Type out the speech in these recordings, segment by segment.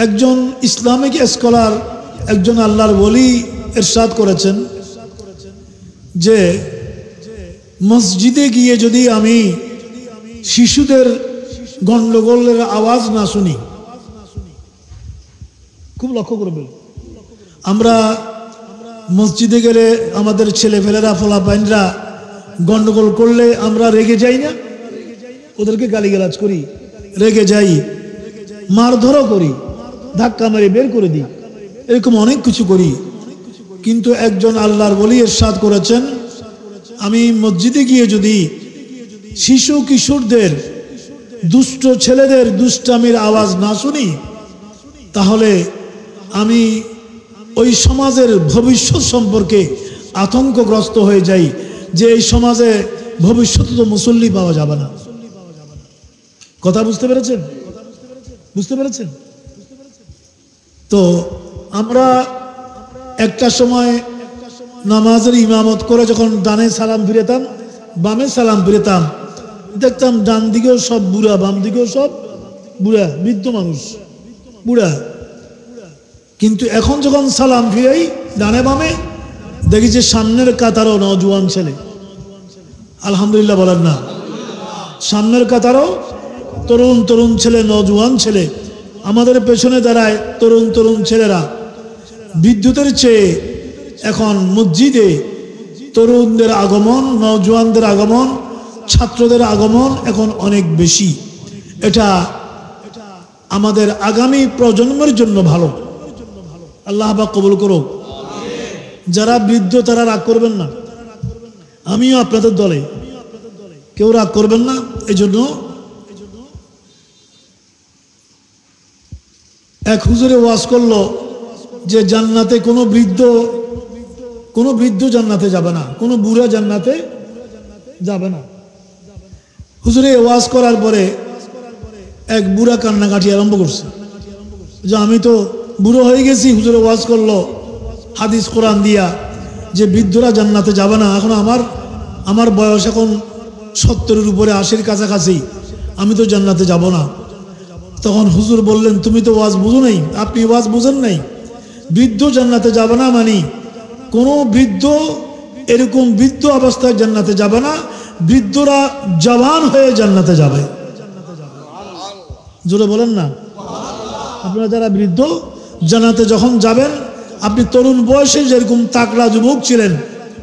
একজন Islamic scholar, একজন আল্লাহর ওলি ইরশাদ করেছেন যে মসজিদে গিয়ে যদি আমি শিশুদের গন্ডগোলের আওয়াজ না শুনি, খুব লক্ষ্য করবেন, আমরা মসজিদে গেলে আমাদের ছেলেফেলেরা ফলাফাইনরা গন্ডগোল করলে আমরা রেগে যাই না? ওদেরকে গালিগালাজ করি, রেগে যাই, মারধরও করি, ধাক্কা মেরে বের করে দিই, এরকম অনেক কিছু করি। কিন্তু একজন আল্লাহর ওলি ইরশাদ করেছেন, আমি মসজিদে গিয়ে যদি শিশু কিশোরদের, দুষ্ট ছেলেদের দুষ্টামির আওয়াজ না শুনি, তাহলে আমি ওই সমাজের ভবিষ্যৎ সম্পর্কে আতঙ্কগ্রস্ত হয়ে যাই যে এই সমাজে ভবিষ্যতে তো মুসল্লি পাওয়া যাবে না। কথা বুঝতে পেরেছেন? বুঝতে পেরেছেন? তো আমরা একটা সময় নামাজের ইমামত করে যখন ডানে সালাম ফিরেতাম, বামে সালাম ফিরেতাম, দেখতাম ডান দিকেও সব বুড়া, বাম দিকেও সব বুড়া, বৃদ্ধ মানুষ, বুড়া। কিন্তু এখন যখন সালাম ফিরাই ডানে বামে, দেখি যে সামনের কাতারও নওজোয়ান ছেলে। আলহামদুলিল্লাহ বলেন না? সামনের কাতারও তরুণ তরুণ ছেলে, নওজোয়ান ছেলে। আমাদের পেছনে দাঁড়ায় তরুণ তরুণ ছেলেরা। বিদ্যুতের চেয়ে এখন মসজিদে তরুণদের আগমন, নওজোয়ানদের আগমন, ছাত্রদের আগমন এখন অনেক বেশি। এটা আমাদের আগামী প্রজন্মের জন্য ভালো। আল্লাহ পাক কবুল করুক। যারা বৃদ্ধ তারা রাগ করবেন না, আমিও আপনাদের দলে, কেউ রাগ করবেন না। এই জন্য এক হুজুরে ওয়াজ করলো যে জান্নাতে কোনো বৃদ্ধ জান্নাতে যাবে না, কোনো বুড়া জান্নাতে যাবে না। হুজুরে ওয়াজ করার পরে এক বুড়া কান্নাকাটি আরম্ভ করছে যে আমি তো বুড়ো হয়ে গেছি। হুজুরে ওয়াজ করলো হাদিস কোরআন দিয়া যে বৃদ্ধরা জান্নাতে যাবে না। এখন আমার বয়স এখন 70-এর উপরে, 80-র কাছাকাছি, আমি তো জান্নাতে যাব না। তখন হুজুর বললেন, তুমি তো ওয়াজ বুঝো নাই, আপনি ওয়াজ বুঝেন নাই। বৃদ্ধ জান্নাতে যাবে না মানে কোনো বৃদ্ধ এরকম বৃদ্ধ অবস্থায় জান্নাতে যাবে না, বৃদ্ধরা জওয়ান হয়ে জান্নাতে যাবে। জোরে বলেন না? আপনারা যারা বৃদ্ধ জান্নাতে যখন যাবেন, আপনি তরুণ বয়সে যেরকম তাকড়া যুবক ছিলেন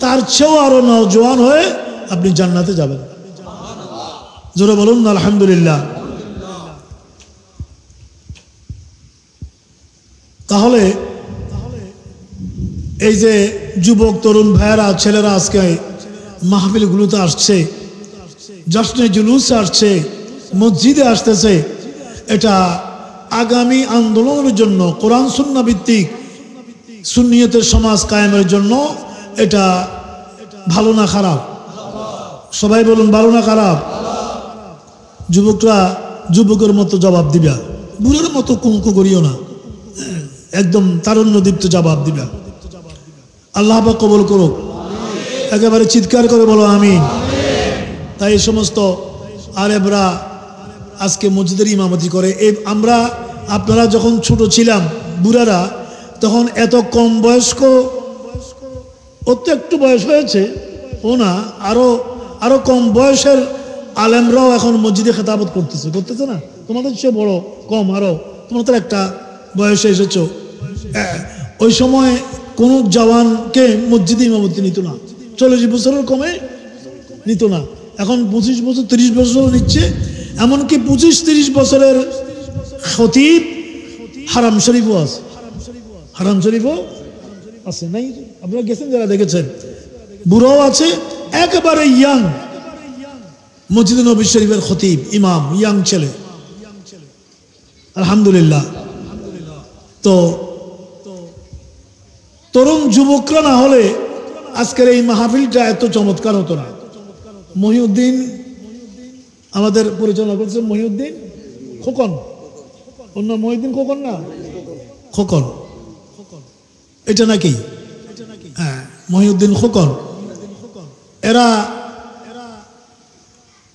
তার চেয়েও আরো নওজোয়ান হয়ে আপনি জান্নাতে যাবেন। জোরে বলুন না আলহামদুলিল্লাহ। তাহলে এই যে যুবক তরুণ ভাইয়েরা, ছেলেরা আজকে মাহফিলগুলোতে আসছে, জশ্নে জুলুসে আসছে, মসজিদে আসতেছে, এটা আগামী আন্দোলনের জন্য, কোরআন সুন্নাহ ভিত্তিক সুন্নিয়তের সমাজ কায়েমের জন্য এটা ভালো না খারাপ? সবাই বলুন, ভালো না খারাপ? যুবকরা যুবকের মতো জবাব দিবা, বুড়োর মতো কুঙ্কু করিও না, একদম তারুণ্যদীপ্ত জবাব দিবা। আল্লাহ পাক কবুল করুক। একেবারে চিৎকার করে বলো আমিন। তাই এই সমস্ত আলেমরা আজকে মসজিদের ইমামতি করে। আপনারা যখন ছোট ছিলাম, বুড়ারা, তখন এত কম বয়স্ক, ওর তো একটু বয়স হয়েছে, ও না, আরো কম বয়সের আলেমরাও এখন মসজিদে খেতাবত করতেছে না? তোমাদের চেয়ে বড় কম, আরো তোমরা তো একটা বয়সে এসেছো। ওই সময় কোন জওয়ানকে মসজিদে ইমামতি নিত না, 40 বছরের কমে নিত না। এখন 25 বছর 30 বছর নিচ্ছে। এমনকি 25-30 বছরের খতিব হারাম শরীফও আছে। হারাম শরীফও আছে, নাই? আপনারা গেছেন যারা, দেখেছেন। বুড়াও আছে, একেবারে ইয়াং মসজিদে নবী শরীফের খতিব, ইমাম, ইয়াং ছেলে। আলহামদুলিল্লাহ। তো তরুণ যুবকরা না হলে আজকের এই মাহফিলটা এত চমৎকার হতো না। মহিউদ্দিন আমাদের পরিচালনা করছে, মহিউদ্দিন খোকন, অন্য মহিউদ্দিন খোকন না, খোকন, এটা নাকি? হ্যাঁ, মহিউদ্দিন খোকন। এরা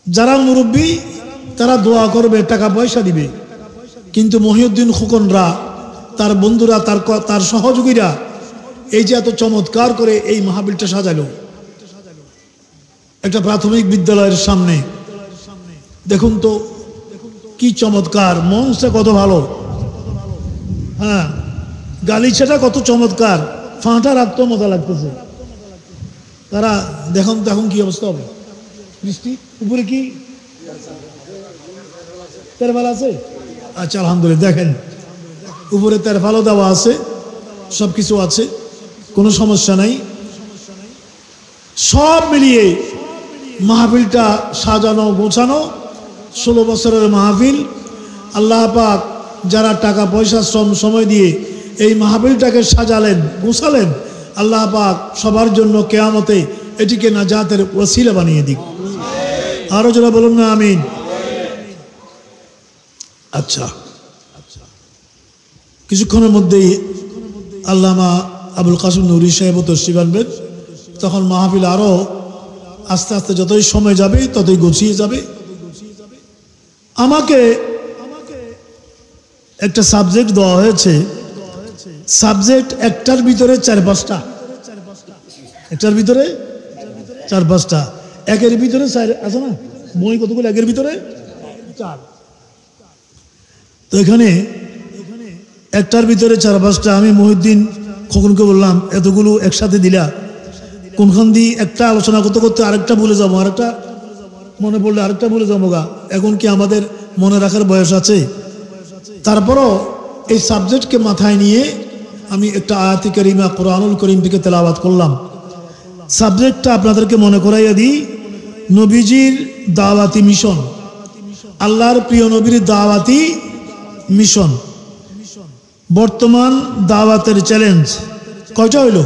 যারা মুরব্বী তারা দোয়া করবে, টাকা পয়সা দিবে, কিন্তু মহিউদ্দিন খোকনরা তার বন্ধুরা, তার সহযোগীরা এই যে এত চমৎকার করে এই মাহফিলটা সাজালো একটা প্রাথমিক বিদ্যালয়ের সামনে, দেখুন তো কি চমৎকার, মঞ্চটা কত ভালো, হ্যাঁ গালিচাটা কত চমৎকার, ফাঁটা রাখতেও মজা লাগতেছে। তারা দেখুন দেখুন কি অবস্থা হবে। বৃষ্টি উপরে কি তেরফাল আছে? আচ্ছা আলহামদুলিল্লাহ, দেখেন উপরে তেরফালও দেওয়া আছে, সব কিছু আছে, কোনো সমস্যা নাই। সব মিলিয়ে মাহফিলটা সাজানো গোছানো, 16 বছরের মাহফিল। আল্লাহ পাক যারা টাকা পয়সা শ্রম সময় দিয়ে এই মাহফিলটাকে সাজালেন গোছালেন, আল্লাহ পাক সবার জন্য কিয়ামতে এটিকে নাজাতের ওসিলা বানিয়ে দিক। আরো যারা বলুন না আমিন। আচ্ছা, কিছুক্ষণের মধ্যেই আল্লামা আবুল কাসিম নুরি সাহেব তশরিফ আনবেন। তখন মাহফিল আরো আস্তে আস্তে যতই সময় যাবে ততই গুছিয়ে যাবে। আমাকে একটা সাবজেক্ট দেওয়া হয়েছে, সাবজেক্ট একটার ভিতরে 4-5টা, একটার ভিতরে 4-5টা, একের ভিতরে 4 আছে না, বই কতগুলো, একের ভিতরে 4। তো এখানে একটার ভিতরে 4-5টা। আমি মহিউদ্দিন খোকনকে বললাম এতগুলো একসাথে দিলা, কোনখান দিয়ে একটা আলোচনা করতে করতে আরেকটা ভুলে যাবো, আরেকটা মনে পড়লে আরেকটা ভুলে যাবো গা, এখন কি আমাদের মনে রাখার বয়স আছে? তারপরও এই সাবজেক্টকে মাথায় নিয়ে আমি একটা আয়াতে কারিমা কোরআনুল করিম থেকে তেলাওয়াত করলাম। সাবজেক্টটা আপনাদেরকে মনে করাইয়া দিই, নবীজির দাওয়াতি মিশন, আল্লাহর প্রিয় নবীর দাওয়াতি মিশন, বর্তমান দাওয়াতের চ্যালেঞ্জ। কয়টা হইল?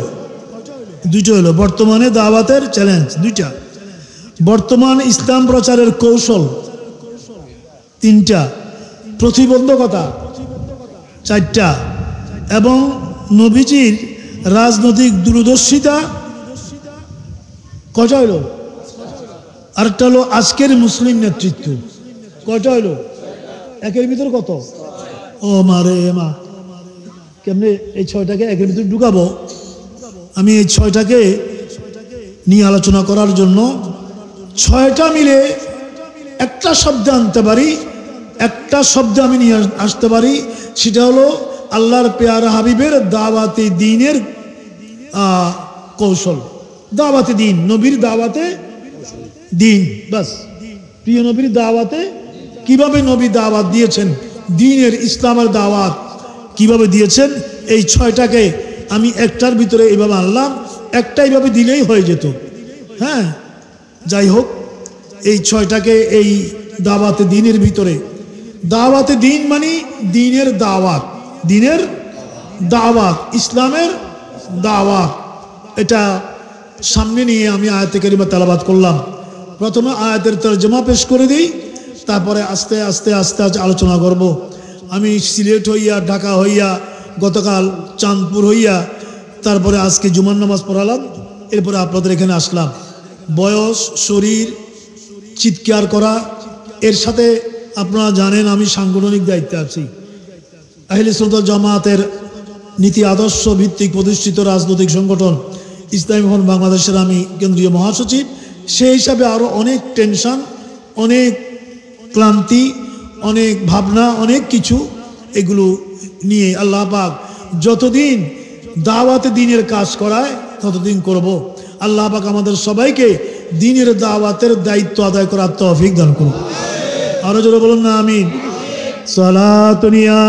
2টা হইল। বর্তমানে দাওয়াতের চ্যালেঞ্জ 2টা, বর্তমান ইসলাম প্রচারের কৌশল 3টা, প্রতিবন্ধকতা 4টা, এবং নবীজির রাজনৈতিক দূরদর্শিতা কয়টা হইল? আরেকটা হলো আজকের মুসলিম নেতৃত্ব। কয়টা হইল? একের ভিতর কত? ও মারে মা, কেমনে এই 6টাকে একের ভিতর ঢুকাবো? আমি এই 6টাকে নিয়ে আলোচনা করার জন্য 6টা মিলে একটা শব্দ আনতে পারি, একটা শব্দ আমি নিয়ে আসতে পারি, সেটা হলো আল্লাহর পেয়ারা হাবিবের দাওয়াতে দ্বীনের কৌশল, দাওয়াতে দ্বীন, নবীর দাওয়াতে দ্বীন। বাস, প্রিয় নবীর দাওয়াতে কিভাবে নবী দাওয়াত দিয়েছেন, দ্বীনের ইসলামের দাওয়াত কিভাবে দিয়েছেন, এই 6টাকে আমি একটার ভিতরে এইভাবে আনলাম। একটা এইভাবে দিলেই হয়ে যেত, হ্যাঁ। যাই হোক, এই 6টাকে এই দাওয়াতে দ্বীনের ভিতরে, দাওয়াতে দ্বীন মানে দ্বীনের দাওয়াত, দ্বীনের দাওয়াত, ইসলামের দাওয়াত, এটা সামনে নিয়ে আমি আয়াতে কারিমা তেলাওয়াত করলাম। প্রথমে আয়াতের তরজমা পেশ করে দিই, তারপরে আস্তে আস্তে আস্তে আস্তে আলোচনা করব। আমি সিলেট হইয়া, ঢাকা হইয়া, গতকাল চাঁদপুর হইয়া, তারপরে আজকে জুমার নামাজ পড়ালাম, এরপরে আপনাদের এখানে আসলাম। বয়স, শরীর, চিৎকার করা, এর সাথে আপনারা জানেন আমি সাংগঠনিক দায়িত্বে আছি। আহলে সুন্নাত জামাতের নীতি আদর্শ ভিত্তিক প্রতিষ্ঠিত রাজনৈতিক সংগঠন ইসলামী ফ্রন্ট বাংলাদেশের আমি কেন্দ্রীয় মহাসচিব। সেই হিসাবে আরও অনেক টেনশন, অনেক ক্লান্তি, অনেক ভাবনা, অনেক কিছু, এগুলো নিয়ে আল্লাহ পাক যতদিন দাওয়াতে দ্বীনের কাজ করায় ততদিন করব। আল্লাহ পাক আমাদের সবাইকে দ্বীনের দাওয়াতের দায়িত্ব আদায় করার তৌফিক দান করুন। আরো জোরে বলুন না আমিন। সালাতুনিয়া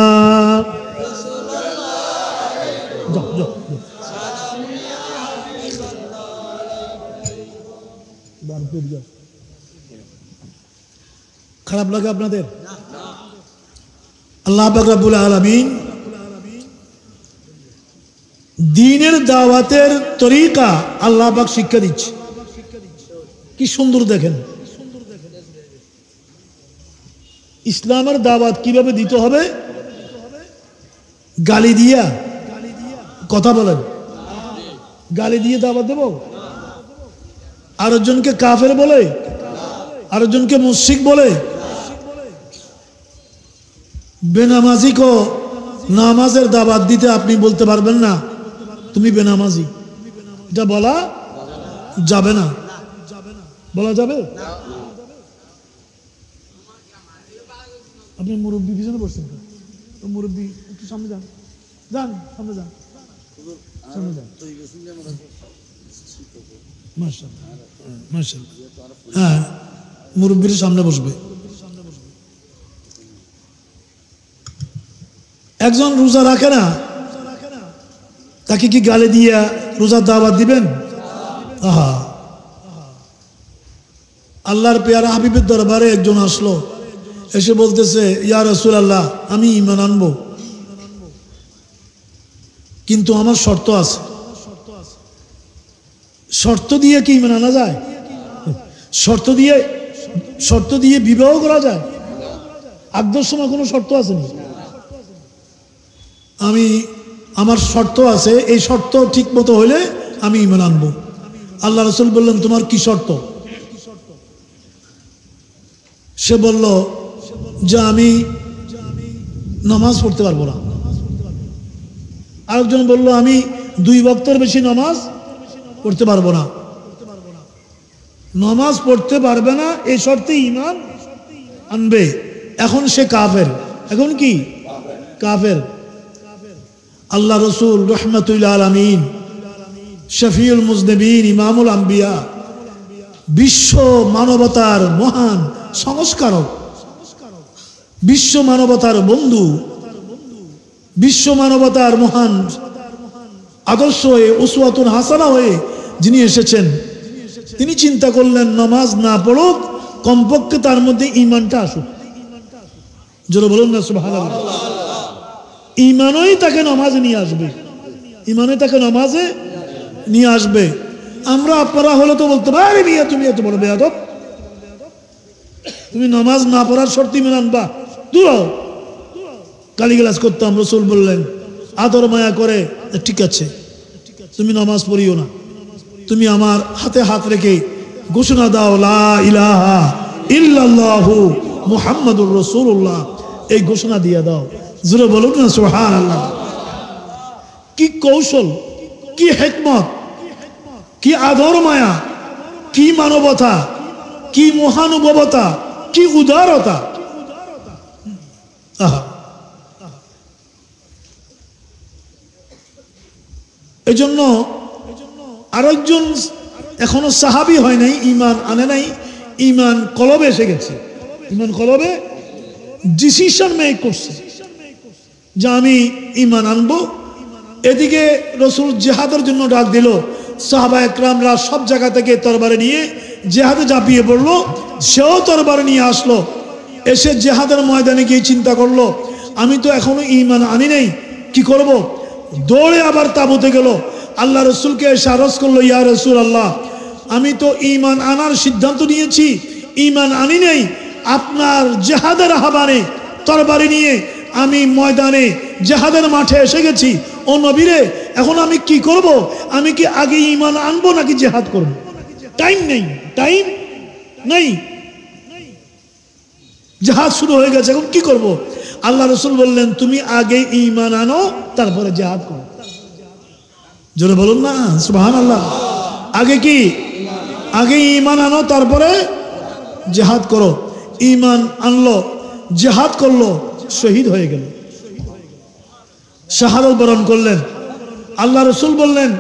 খারাপ লাগে আপনাদের? আল্লাহ পাক রব্বুল আলামিন দ্বীনের দাওয়াতের তরিকা আল্লাহ পাক শিক্ষা দিচ্ছে। কি সুন্দর দেখেন, ইসলামের দাওয়াত কিভাবে দিতে হবে? গালি দিয়া? কথা বলেন, গালি দিয়ে দাওয়াত দেব? আরেকজনকে কাফের বলে, আরেকজনকে মুশরিক বলে, বেনামাজি কো নামাজের দাওয়াত দিতে আপনি বলতে পারবেন না তুমি বেনামাজি, এটা বলা যাবে না। বলা যাবে? আপনি মুরব্বী পিছনে বসছেন, মুরব্বী একটু সামনে যান, যান সামনে যান, সামনে যান। মাশাআল্লাহ, মাশাআল্লাহ। হ্যাঁ, মুরব্বীর সামনে বসবে। একজন রোজা রাখে না, তাকে কি গালে দিয়া রোজার দাওয়াত দিবেন? আহা, আল্লাহর পেয়ারা হাবিবের দরবারে একজন আসলো, এসে বলতেছে, ইয়া রাসূলুল্লাহ, আমি ঈমান আনবো, কিন্তু আমার শর্ত আছে। শর্ত দিয়ে কি ঈমান আনা যায়? শর্ত দিয়ে বিবাহ করা যায়? আগের সময় কোনো শর্ত আসেনি। আমার শর্ত আছে, এই শর্ত ঠিক মতো হইলে আমি ঈমান আনবো। আল্লাহ রাসূল বললেন, তোমার কি শর্ত? সে বলল যে আমি নামাজ পড়তে পারবো না। আরেকজন বলল, আমি 2 ওয়াক্তের বেশি নামাজ পড়তে পারবো না। নামাজ পড়তে পারবে না এই শর্তে ঈমান আনবে। এখন সে কাফের। এখন কি কাফের? আল্লাহ রসুল রহমাতুল আলামিন, শফিউল মুজনিবিন, ইমামুল আম্বিয়া, বিশ্ব মানবতার মহান সংস্কারক, বিশ্ব মানবতার বন্ধু, বিশ্ব মানবতার মহান আদর্শ হয়ে, উসওয়াতুন হাসানা হয়ে যিনি এসেছেন, তিনি চিন্তা করলেন নামাজ না পড়ুক, কমপক্ষে তার মধ্যে ঈমানটা আসুক। জোরে বলুন না সুবহানাল্লাহ। ঈমানই তাকে নামাজে নিয়ে আসবে, ঈমানই তাকে নামাজে নিয়ে আসবে। আমরা আপনারা হলে তো বলতে পারি, মিয়া তুমি এত বড় বেয়াদব, তুমি নামাজ না পড়ার শর্তে ঈমান আনবা, দূর হও। গালিগালাজ করতাম। রাসূল বললেন আদর মায়া করে, ঠিক আছে তুমি নামাজ পড়িও না, তুমি আমার হাতে হাত রেখে ঘোষণা দাও, লা ইলাহা ইল্লাল্লাহু মুহাম্মাদুর রাসূলুল্লাহ, এই ঘোষণা দিয়ে দাও। জোরে বলুন না সুবহানাল্লাহ। কি কৌশল, কি হিকমত, কি আদর মায়া, কি মানবতা, কি মহানুভবতা, কি উদারতা। এই জন্য আরেকজন এখনো সাহাবী হয় নাই, ঈমান আনে নাই, ঈমান কলবে এসে গেছে। ঈমান কলবে ডিসিশন মেক করছে যে আমি ঈমান আনবো। এদিকে রসুল জিহাদের জন্য ডাক দিল, সাহাবা একরামরা সব জায়গা থেকে তরবারি নিয়ে জিহাদে ঝাঁপিয়ে পড়লো। সেও তরবারি নিয়ে আসলো, এসে জিহাদের ময়দানে গিয়ে চিন্তা করলো, আমি তো এখনো ঈমান আনি নাই, কি করব? দৌড়ে আবার তাঁবুতে গেল, আল্লাহ রসুলকে এসে আরজ করলো, ইয়া রাসূলুল্লাহ, আমি তো ঈমান আনার সিদ্ধান্ত নিয়েছি, ঈমান আনি নাই, আপনার জিহাদের আহ্বানে তরবারি নিয়ে আমি ময়দানে জিহাদের মাঠে এসে গেছি। ও নবীরে, এখন আমি কি করব? আমি কি আগে ঈমান আনবো নাকি জিহাদ করব? টাইম নেই, টাইম নেই, জিহাদ শুরু হয়ে গেছে, এখন কি করব? আল্লাহ রসুল বললেন, তুমি আগে ঈমান আনো, তারপরে জিহাদ করো। জোরে বলুন না সুবহানাল্লাহ। আগে কি? আগে ঈমান আনো, তারপরে জিহাদ করো। ঈমান আনলো, জিহাদ করলো, শহীদ হয়ে গেল, শাহাদাত বরণ করলেন। আল্লাহ রসুল বললেন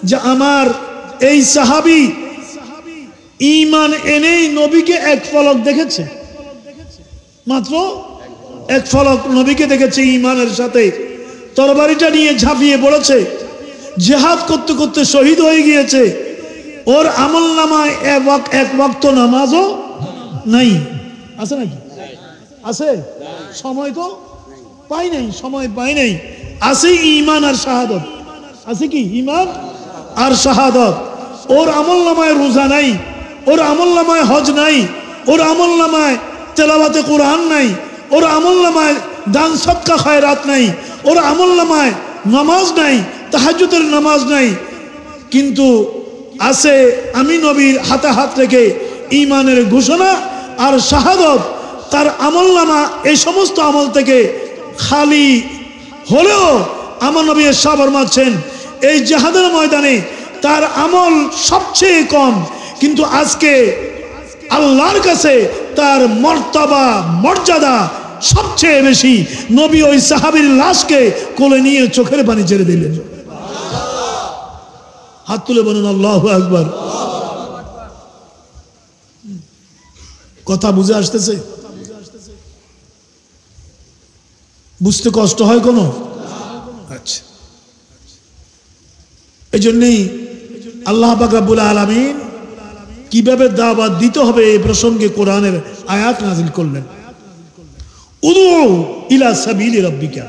যে আমার এই সাহাবী ঈমান এনেই নবীকে এক পলক দেখেছে, মাত্র এক পলক নবীকে দেখেছে, ঈমানের সাথে তরবারিটা নিয়ে ঝাঁপিয়ে পড়েছে, জিহাদ করতে করতে শহীদ হয়ে গিয়েছে। ওর আমলনামায় এক ওয়াক্ত নামাজও নাই। আছে নাকি? আছে? সময় তো পাই নাই, সময় পাই নাই। আছে ঈমান আর শাহাদাত, আছে কি? ঈমান আর শাহাদাত। ওর আমলনামায় রোজা নাই, ওর আমলনামায় হজ নাই, ওর আমলনামায় তেলাওয়াতে কোরআন নাই, ওর আমলনামায় দান সদকা খায়রাত নাই, ওর আমলনামায় নামাজ নাই, তাহাজ্জুদের নামাজ নাই, কিন্তু আছে আমি নবীর হাতে হাত রেখে ঈমানের ঘোষণা আর শাহাদাত। তার আমলনামা এই সমস্ত আমল থেকে খালি হলেও আমার নবী সাহাবা ফরমাচ্ছেন এই জিহাদের ময়দানে তার আমল সবচেয়ে কম, কিন্তু আজকে আল্লাহর কাছে তার মর্তবা মর্যাদা সবচেয়ে বেশি। নবী ওই সাহাবীর লাশকে কোলে নিয়ে চোখের পানি ছেড়ে দিলেন। হাত তুলে বলুন আল্লাহু আকবার। কথা বুঝে আসতেছে? বুঝতে কষ্ট হয় কোনো? আচ্ছা, এই জন্যই আল্লাহ পাক রব্বুল আলামিন কিভাবে দাওয়াত দিতে হবে এই প্রসঙ্গে কোরআনের আয়াত নাযিল করলেন। উদউ ইলা সাবিলি রাব্বিকা,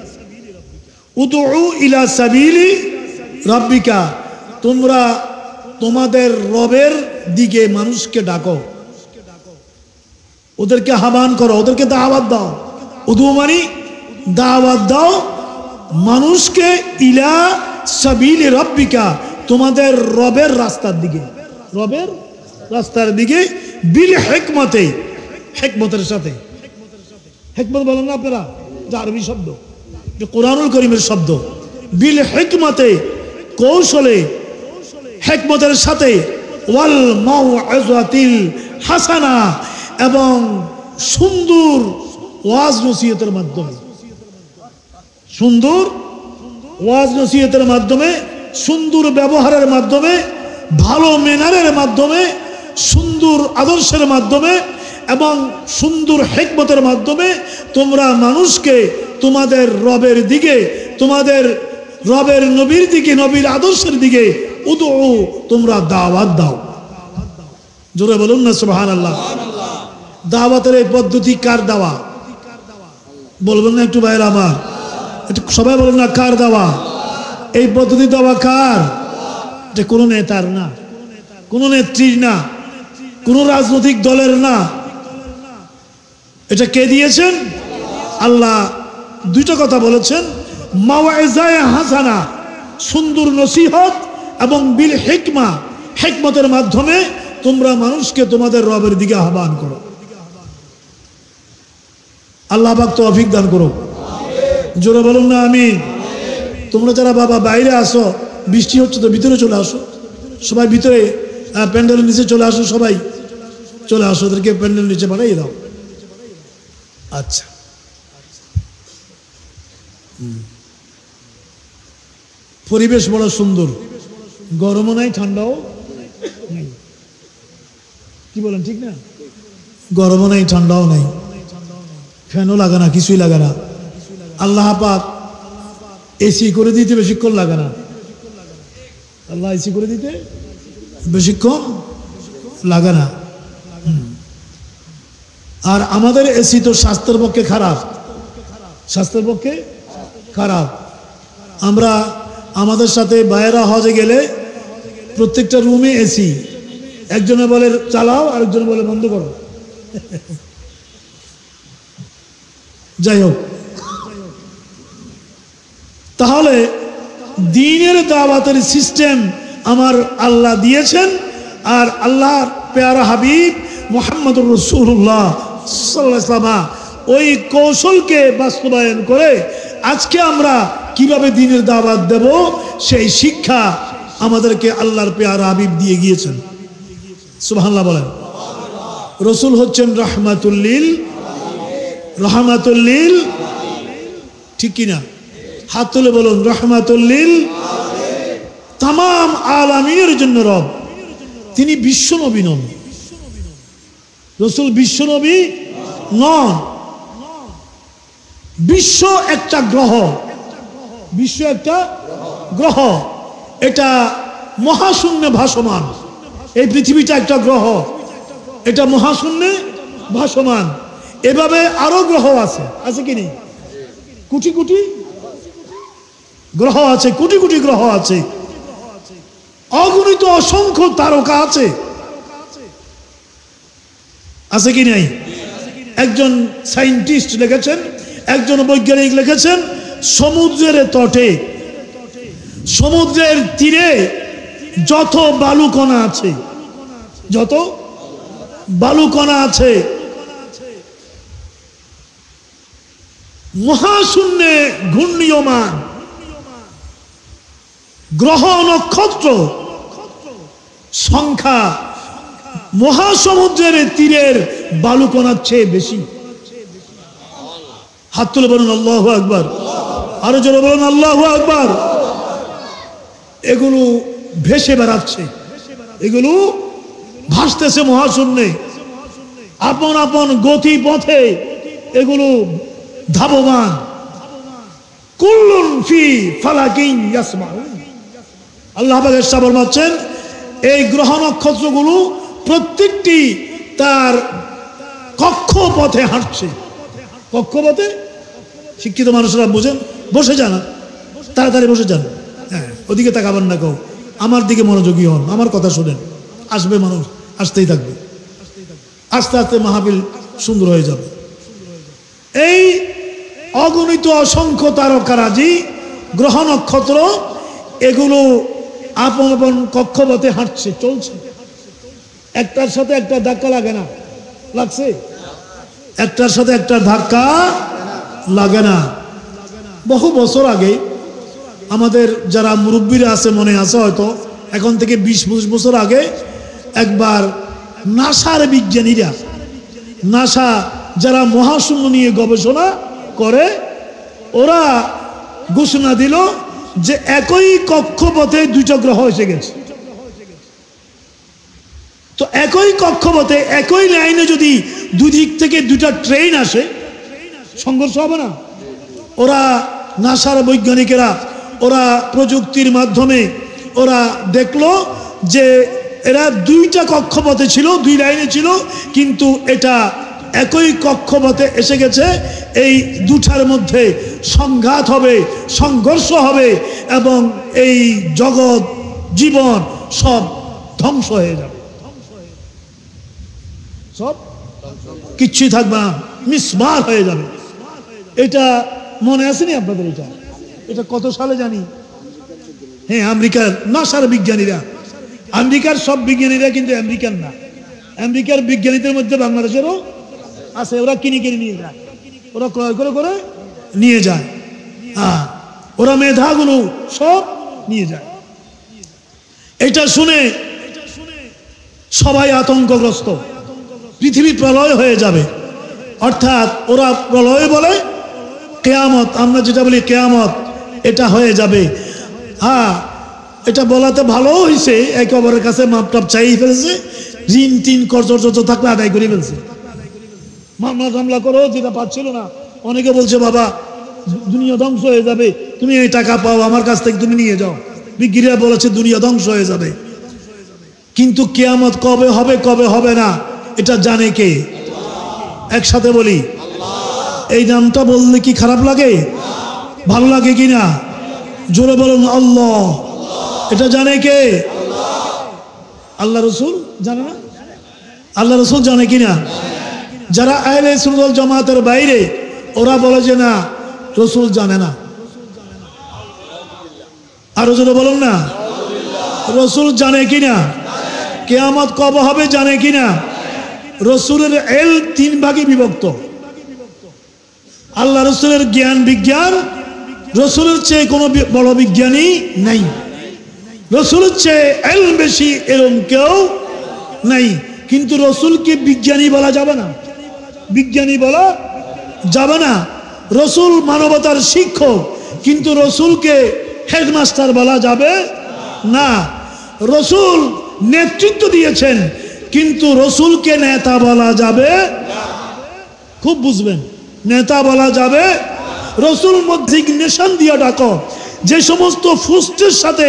উদউ ইলা সাবিলি রাব্বিকা, তোমরা তোমাদের রবের দিকে মানুষকে ডাকো, ওদেরকে আহ্বান করো, ওদেরকে দাওয়াত দাও। উদউ মানে দাওয়াত দাও মানুষকে, ইলা সাবিলি রাব্বিকা, তোমাদের রবের রাস্তার দিকে, রবের রাস্তার দিকে, বিল হিকমতে, হিকমতের সাথে। হিকমত বলেন না আপনারা, যে আরবি শব্দ, যে কোরআনুল কারীমের শব্দ। বিল হিকমতে, কৌশলে, হিকমতের সাথে, ওয়াল মাউইযাতিল হাসানা, এবং সুন্দর ওয়াজ নসিহতের মাধ্যমে, সুন্দর ওয়াজ নসিহতের মাধ্যমে, সুন্দর ব্যবহারের মাধ্যমে, ভালো ম্যানারের মাধ্যমে, সুন্দর আদর্শের মাধ্যমে এবং সুন্দর হিকমতের মাধ্যমে তোমরা মানুষকে তোমাদের রবের দিকে, তোমাদের রবের নবীর দিকে, নবীর আদর্শের দিকে উদউ, তোমরা দাওয়াত দাও। জোরে বলুন না সুবহানাল্লাহ। দাওয়াতের এই পদ্ধতি কার দেওয়া বলবেন না একটু ভাইরা আমার? একটু সবাই বলুন না, কার দেওয়া? এই পদ্ধতি দেওয়া কার? যে কোনো নেতার না, কোনো নেত্রীর না, কোনো রাজনৈতিক দলের না। এটা কে দিয়েছেন? আল্লাহ দুইটা কথা বলেছেন, মাওয়াইজায়ে হাসানা, সুন্দর নসিহত, এবং বিল হিকমা, হিকমতের মাধ্যমে তোমরা মানুষকে তোমাদের রবের দিকে আহ্বান করো। আল্লাহ পাক তৌফিক দান করো। জোরে বলুন না আমিন। তোমরা যারা বাবা বাইরে আসো, বৃষ্টি হচ্ছে তো ভিতরে চলে আসো, সবাই ভিতরে প্যান্ডেলের নিচে চলে আসো, সবাই চলে আসো, ওদেরকে প্যান্ডেল নিচে বানাই দাও। আচ্ছা, পরিবেশ বড় সুন্দর, গরমও নাই ঠান্ডাও নাই, কি বলেন ঠিক না? গরমও নাই ঠান্ডাও নাই, ফ্যানও লাগে না, কিছুই লাগে না। আল্লাহ পাক এসি করে দিতে বেশিক্ষণ লাগে না, আল্লাহ এসি করে দিতে বেশিক্ষণ লাগে না। আর আমাদের এসি তো স্বাস্থ্যের পক্ষে খারাপ, স্বাস্থ্যের পক্ষে খারাপ। আমরা আমাদের সাথে বাইরে হজে গেলে প্রত্যেকটা রুমে এসি, একজনে বলে চালাও, আরেকজনে বলে বন্ধ করো। যাই হোক, তাহলে দ্বীনের দাওয়াতের সিস্টেম আমার আল্লাহ দিয়েছেন, আর আল্লাহর পেয়ারা হাবিব মুহাম্মদুর রাসূলুল্লাহ সাল্লাল্লাহু আলাইহি ওয়াসাল্লাম ওই কৌশলকে বাস্তবায়ন করে আজকে আমরা কিভাবে দ্বীনের দাওয়াত দেব সেই শিক্ষা আমাদেরকে আল্লাহর পেয়ারা হাবিব দিয়ে গিয়েছেন। সুবহানাল্লাহ বলেন। রাসূল হচ্ছেন রাহমাতুল্লিল, রাহমাতুল্লিল, ঠিক কিনা? হাত তুলে বলুন, রাহমাতুল্লিল তামাম আলামিনের জন্য রব। তিনি বিশ্বনবী নন, রাসূল বিশ্বনবী নন। বিশ্ব একটা গ্রহ, বিশ্ব একটা গ্রহ, এটা মহাশূন্যে ভাসমান। এই পৃথিবীটা একটা গ্রহ, এটা মহাশূন্যে ভাসমান। এভাবে আরো গ্রহ আছে, আছে কি নেই? কোটি কোটি গ্রহ আছে, কোটি কোটি গ্রহ আছে, অগণিত অসংখ্য তারকা আছে, আছে কি নাই? একজন সায়েন্টিস্ট লিখেছেন, একজন বৈজ্ঞানিক লিখেছেন, সমুদ্রের তটে, সমুদ্রের তীরে যত বালুকণা আছে, যত বালুকণা আছে, মহাশূন্যে ঘূর্ণীয়মান গ্রহ নক্ষত্র সংখ্যা মহাসমুদ্রের তীরের বালুকণার চেয়ে বেশি। হাত তুলে বলুন আল্লাহু আকবার, আরো জোরে বলুন আল্লাহু আকবার। এগুলো ভেসে বেড়াচ্ছে, এগুলো ভাসতেছে মহাশূন্যে, আপন আপন গতি পথে এগুলো ধাবমান। কুল্লুন ফি ফালাকিন ইয়াসমাউন। আল্লাহ পাক এরশাদ ফরমাচ্ছেন, এই গ্রহ নক্ষত্রগুলো প্রত্যেকটি তার কক্ষপথে হাঁটছে। কক্ষপথে শিক্ষিত মানুষরা বুঝেন, বসে যান, তাড়াতাড়ি বসে যান, হ্যাঁ ওদিকে তাকাবেন না, কেউ আমার দিকে মনোযোগী হন, আমার কথা শোনেন। আসবে মানুষ, আসতেই থাকবে, আস্তে আস্তে মাহফিল সুন্দর হয়ে যাবে। এই অগণিত অসংখ্য তারকারাজি গ্রহ নক্ষত্র এগুলো আপন আপন কক্ষপথে হাঁটছে, চলছে। একটার সাথে একটা ধাক্কা লাগে না, লাগছে? একটার সাথে একটা ধাক্কা লাগে না। বহু বছর আগে আমাদের যারা মুরব্বীরা আছে মনে আছে হয়তো, এখন থেকে 20-25 বছর আগে একবার নাসার বিজ্ঞানীরা, নাসা যারা মহাশূন্য নিয়ে গবেষণা করে, ওরা ঘোষণা দিল যে একই কক্ষপথে দুইটা গ্রহ এসে গেছে। তো একই কক্ষপথে একই লাইনে যদি দুদিক থেকে দুইটা ট্রেন আসে, সংঘর্ষ হবে না? ওরা নাসার বৈজ্ঞানিকেরা ওরা প্রযুক্তির মাধ্যমে ওরা দেখলো যে এরা দুইটা কক্ষপথে ছিল, দুই লাইনে ছিল, কিন্তু এটা একই কক্ষপথে এসে গেছে। এই দুটার মধ্যে সংঘাত হবে, সংঘর্ষ হবে এবং এই জগৎ জীবন সব ধ্বংস হয়ে যাবে, সব কিচ্ছুই থাকবে না, মিসমার হয়ে যাবে। এটা মনে আসেনি আপনাদের? এটা কত সালে জানি? হ্যাঁ, আমেরিকার নাসার বিজ্ঞানীরা, আমেরিকার সব বিজ্ঞানীরা কিন্তু আমেরিকান না, আমেরিকার বিজ্ঞানীদের মধ্যে বাংলাদেশেরও আছে। ওরা কিনে নিয়ে যায়, ওরা ক্রয় করে করে নিয়ে যায়, ওরা মেধাগুলো সব নিয়ে যায়। এটা শুনে সবাই আতঙ্কগ্রস্ত, পৃথিবী প্রলয় হয়ে যাবে। অর্থাৎ ওরা প্রলয় বলে কেয়ামত, আমরা যেটা বলি কেয়ামত, এটা হয়ে যাবে। হ্যাঁ, এটা বলাতে ভালো হয়েছে, একে অপরের কাছে মাপটাপ চাই ফেলছে, ঋণ টিন কর্জ যত থাকলে আদায় করে ফেলছে। মামলা টামলা করো, যেটা পাচ্ছিল না। অনেকে বলছে বাবা দুনিয়া ধ্বংস হয়ে যাবে, তুমি এই টাকা পাও আমার কাছ থেকে, তুমি নিয়ে যাও। বিজ্ঞানীরা বলেছে দুনিয়া ধ্বংস হয়ে যাবে, কিন্তু কিয়ামত কবে হবে কবে হবে না এটা জানে কে? একসাথে বলি, এই নামটা বললে কি খারাপ লাগে? ভালো লাগে কি না? জোরে বলুন আল্লাহ। এটা জানে কে? আল্লাহ রসুল জানে না? আল্লাহ রসুল জানে কিনা? যারা আহলে সুন্নাত ওয়াল জামাতের বাইরে ওরা বলে যে না, রসুল জানে না। আরো জোরে বলুন না, রসুল জানে কিনা? কিয়ামত কবে হবে জানে কিনা? রসুলের এল 3 ভাগে বিভক্ত। আল্লাহ রসুলের জ্ঞান বিজ্ঞান, রসুলের চেয়ে কোনো বড় বিজ্ঞানী নাই, রসুলের চেয়ে এল বেশি এরকম কেউ নাই। কিন্তু রসুলকে বিজ্ঞানী বলা যাবে না, বিজ্ঞানী বলা যাবে না। রসুল মানবতার শিক্ষক, কিন্তু রসুলকে হেডমাস্টার বলা যাবে না। রসুল নেতৃত্ব দিয়েছেন, কিন্তু রসুলকে নেতা বলা যাবে, খুব বুঝবেন, নেতা বলা যাবে। রসুল ডেজিগনেশন দিয়ে ডাকো, যে সমস্ত ফুস্টের সাথে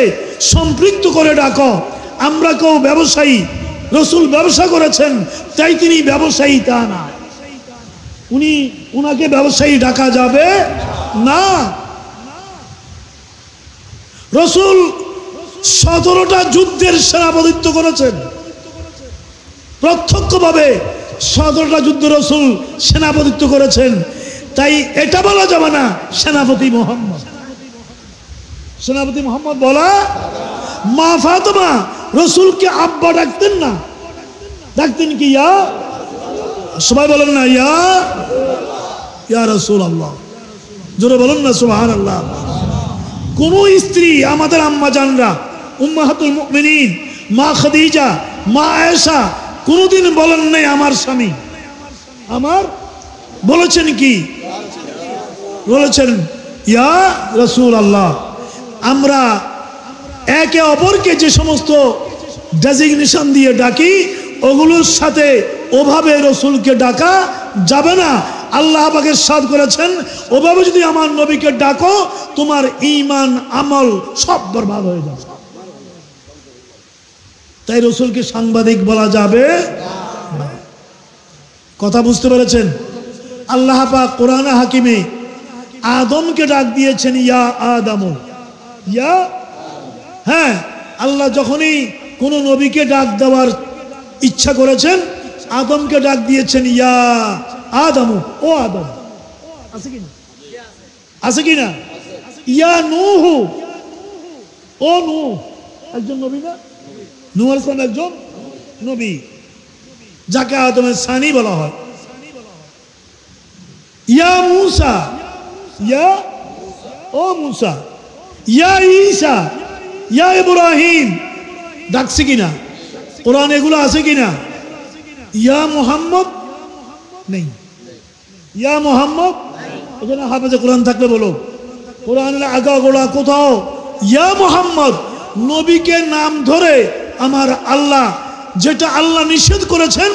সম্পৃক্ত করে ডাকো। আমরা কেউ ব্যবসায়ী, রসুল ব্যবসা করেছেন তাই তিনি ব্যবসায়ী তা না, উনাকে ব্যবসায়ী ডাকা যাবে না। রসুল 17টা যুদ্ধের সেনাপতিত্ব করেছেন, প্রত্যক্ষভাবে 17টা যুদ্ধ রসুল সেনাপতিত্ব করেছেন, তাই এটা বলা যাবে না সেনাপতি মোহাম্মদ। সেনাপতি মোহাম্মদ বলা, মা ফাতেমা রসুলকে আব্বা ডাকতেন না, ডাকতেন কি ইয়া, সবাই বলেন না ইয়া রাসূলুল্লাহ। জোরে বলুন না সুবহানাল্লাহ। কোন স্ত্রী আমাদের আম্মা জানরা উম্মাহাতুল মুমিনিন মা খাদিজা মা আয়েশা কোনদিন বলেন নাই আমার স্বামী আমার, বলেছেন কি? বলেছেন ইয়া রাসূলুল্লাহ। আমরা একে অপরকে যে সমস্ত ডেজিগনেশন দিয়ে ডাকি ওগুলোর সাথে ওভাবে রসুলকে ডাকা যাবে না। আল্লাহ পাক ইরশাদ করেছেন ওভাবে যদি আমার নবীকে ডাকো তোমার ঈমান আমল সব বরবাদ হয়ে যাবে। তাই রসুলকে সাংবাদিক বলা যাবে না। কথা বুঝতে পেরেছেন? আল্লাহ পাক কোরআনে হাকিমে আদমকে ডাক দিয়েছেন ইয়া আদম, ইয়া, হ্যাঁ আল্লাহ যখনই কোন নবীকে ডাক দেওয়ার ইচ্ছা করেছেন আদমকে ডাক দিয়েছেন ইয়া আদম, ও আদম। আছে কি না? আছে কি না? ইয়া নূহ, ও নূহ। একজন নবী না? নূহ আলাইহিস সালাম একজন নবী যাকে আদমের সানি বলা হয়। ইয়া মূসা, ইয়া, ও মূসা। ইয়া ঈসা, ইয়া ইব্রাহিম। ডাকছে কিনা? কোরআন এগুলো আছে কিনা? ইয়া মুহাম্মদ নেই, ইয়া মুহাম্মদ। এখানে হাফেজে কোরআন থাকলে বলো কোরআনের আগা গোড়া কোথাও ইয়া মুহাম্মদ নবীকে নাম ধরে আমার আল্লাহ যেটা আল্লাহ নিষেধ করেছেন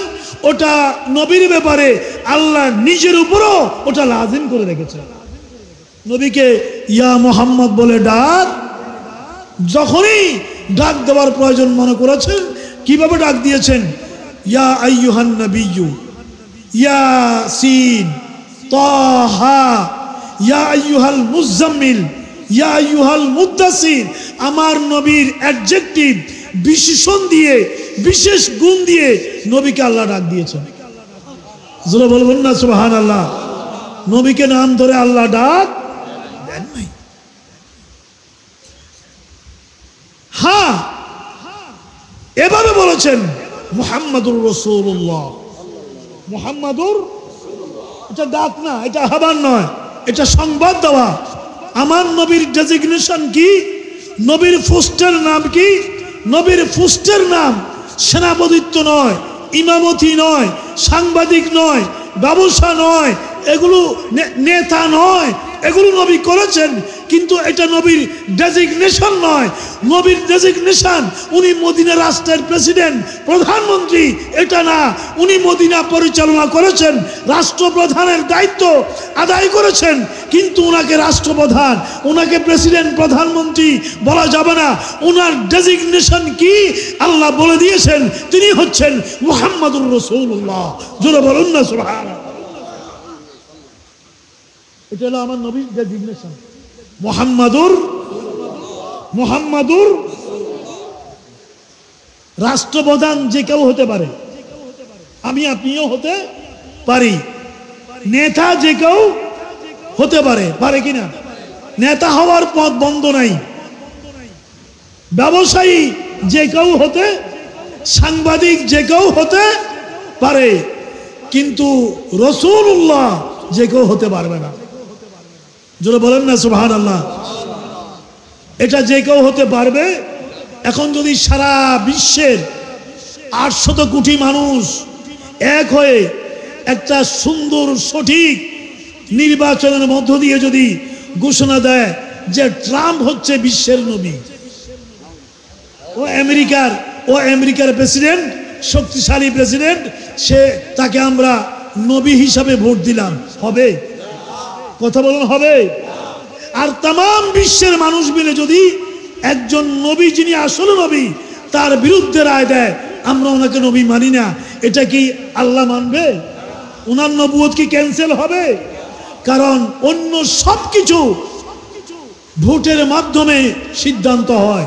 ওটা নবীর ব্যাপারে আল্লাহ নিজের উপরও ওটা লাজিম করে রেখেছে। নবীকে ইয়া মুহাম্মদ বলে ডাক যখনই ডাক দেওয়ার প্রয়োজন মনে করেছেন কিভাবে ডাক দিয়েছেন? ইয়া আইয়ুহান নাবিয়্যু ইয়াসিন তাহা ইয়া আইয়ুহাল মুজাম্মিল ইয়া আইয়ুহাল মুদ্দাসির। আমার নবীর অ্যাডজেক্টিভ বিশেষণ দিয়ে বিশেষ গুণ দিয়ে নবীকে আল্লাহ ডাক দিয়েছেন। জোরে বলবেন না সুবহানাল্লাহ। নবীকে নাম ধরে আল্লাহ ডাক দেন নাই। হ্যাঁ এভাবে বলেছেন মুহাম্মাদুর রাসূলুল্লাহ। মুহাম্মাদুর, এটা ডাক না, এটা আহ্বান নয়, এটা সংবাদ দেওয়া। আমার নবীর ডেজিগনেশন কি? নবীর পোস্টের নাম কি? নবীর পোস্টের নাম সেনাপতিত্ব নয়, ইমামতি নয়, সাংবাদিক নয়, ব্যবসা নয়, এগুলো নেতা নয়, এগুলো নবী করেছেন কিন্তু এটা নবীর ডেজিগনেশন নয়। নবীর ডেজিগনেশন উনি মদিনা রাষ্ট্রের প্রেসিডেন্ট প্রধানমন্ত্রী এটা না, উনি মদিনা পরিচালনা করেছেন, রাষ্ট্রপ্রধানের দায়িত্ব আদায় করেছেন কিন্তু ওনাকে রাষ্ট্রপ্রধান ওনাকে প্রেসিডেন্ট প্রধানমন্ত্রী বলা যাবে না। ওনার ডেজিগনেশন কি আল্লাহ বলে দিয়েছেন, তিনি হচ্ছেন মুহাম্মাদুর রাসূলুল্লাহ। জোরে বলুন না সুবহানাল্লাহ। এটা হলো আমার নবীর ডেজিগনেশন মুহাম্মাদুর। রাষ্ট্রপ্রধান যে কেউ হতে পারে, আমি আপনিও হতে পারি, নেতা যে কেউ হতে পারে, পারে কিনা? নেতা হওয়ার পথ বন্ধ নাই। ব্যবসায়ী যে কেউ হতে, সাংবাদিক যে কেউ হতে পারে কিন্তু রাসূলুল্লাহ যে কেউ হতে পারবে না। জোরে বলেন না সুবহানাল্লাহ। এটা যে কেউ হতে পারবে। এখন যদি সারা বিশ্বের 800 কোটি মানুষ এক হয়ে একটা সুন্দর সঠিক নির্বাচনের মধ্য দিয়ে যদি ঘোষণা দেয় যে ট্রাম্প হচ্ছে বিশ্বের নবী, ও আমেরিকার প্রেসিডেন্ট, শক্তিশালী প্রেসিডেন্ট, তাকে আমরা নবী হিসাবে ভোট দিলাম, হবে? কথা বলুন, হবে? আর তাম বিশ্বের মানুষ মিলে যদি একজন নবী যিনি আসলে নবী তার বিরুদ্ধে রায় দেয় আমরা ওনাকে নবী মানি না, এটা কি আল্লাহ মানবে? ওনার নবুয়ত কি ক্যান্সেল হবে? কারণ অন্য সবকিছু ভোটের মাধ্যমে সিদ্ধান্ত হয়,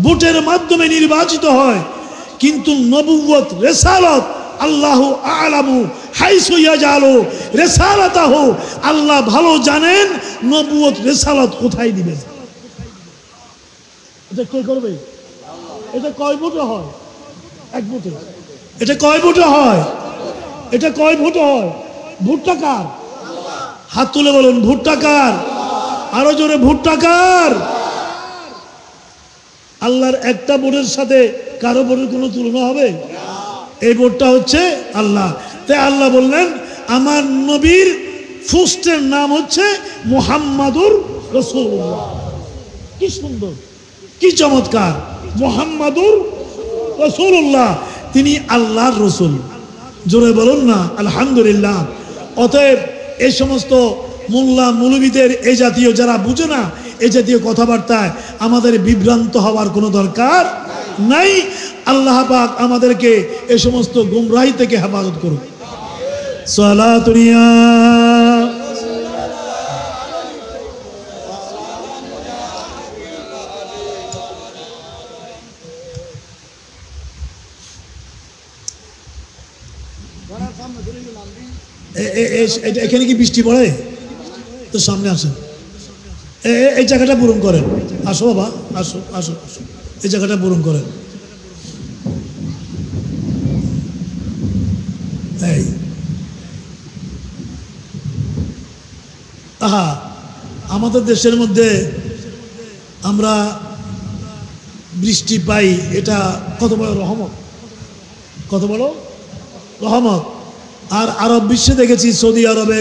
ভোটের মাধ্যমে নির্বাচিত হয়, কিন্তু নবুয়ত রিসালাত আল্লাহু আ'লামু হাইসু ইয়াজালু রিসালাতাহু, আল্লাহ ভালো জানেন নবুয়ত রিসালাত কোথায় দিবেন। এটা কে করবে? এটা কয় ভোটে হয়? এক ভোটে। এটা কয় ভোটে হয়? এটা কয় ভোটে হয়? ভোটটা কার? হাত তুলে বলুন, ভোটটা কার? আরো জোরে ভুট্টা কার? আল্লাহর একটা বোর্ডের সাথে কারো বোর্ডের কোনো তুলনা হবে? এই বোর্ডটা হচ্ছে আল্লাহ। তাই আল্লাহ বললেন আমার নবীর ফুস্টের নাম হচ্ছে মুহাম্মাদুর রাসূলুল্লাহ। কি সুন্দর, কি চমৎকার! মুহাম্মাদুর রাসূলুল্লাহ, তিনি আল্লাহর রসুল। জোরে বলুন না আলহামদুলিল্লাহ। অতএব এই সমস্ত মোল্লা মৌলবীদের এই জাতীয় যারা বুঝে না এই জাতীয় কথাবার্তায় আমাদের বিভ্রান্ত হওয়ার কোনো দরকার নাই। আল্লাহ পাক আমাদেরকে এই সমস্ত গুমরাহি থেকে হেফাজত করুন। সালাতুনিয়া এখানে কি বৃষ্টি পড়ে? তো সামনে আসেন, এই জায়গাটা পূরণ করেন। আসো বাবা, আসো আসো আসো, এই জায়গাটা পূরণ করেন। এই আহা, আমাদের দেশের মধ্যে আমরা বৃষ্টি পাই, এটা কত বড় রহমত, কত বড় রহমত। আর আরব বিশ্বে দেখেছি, সৌদি আরবে,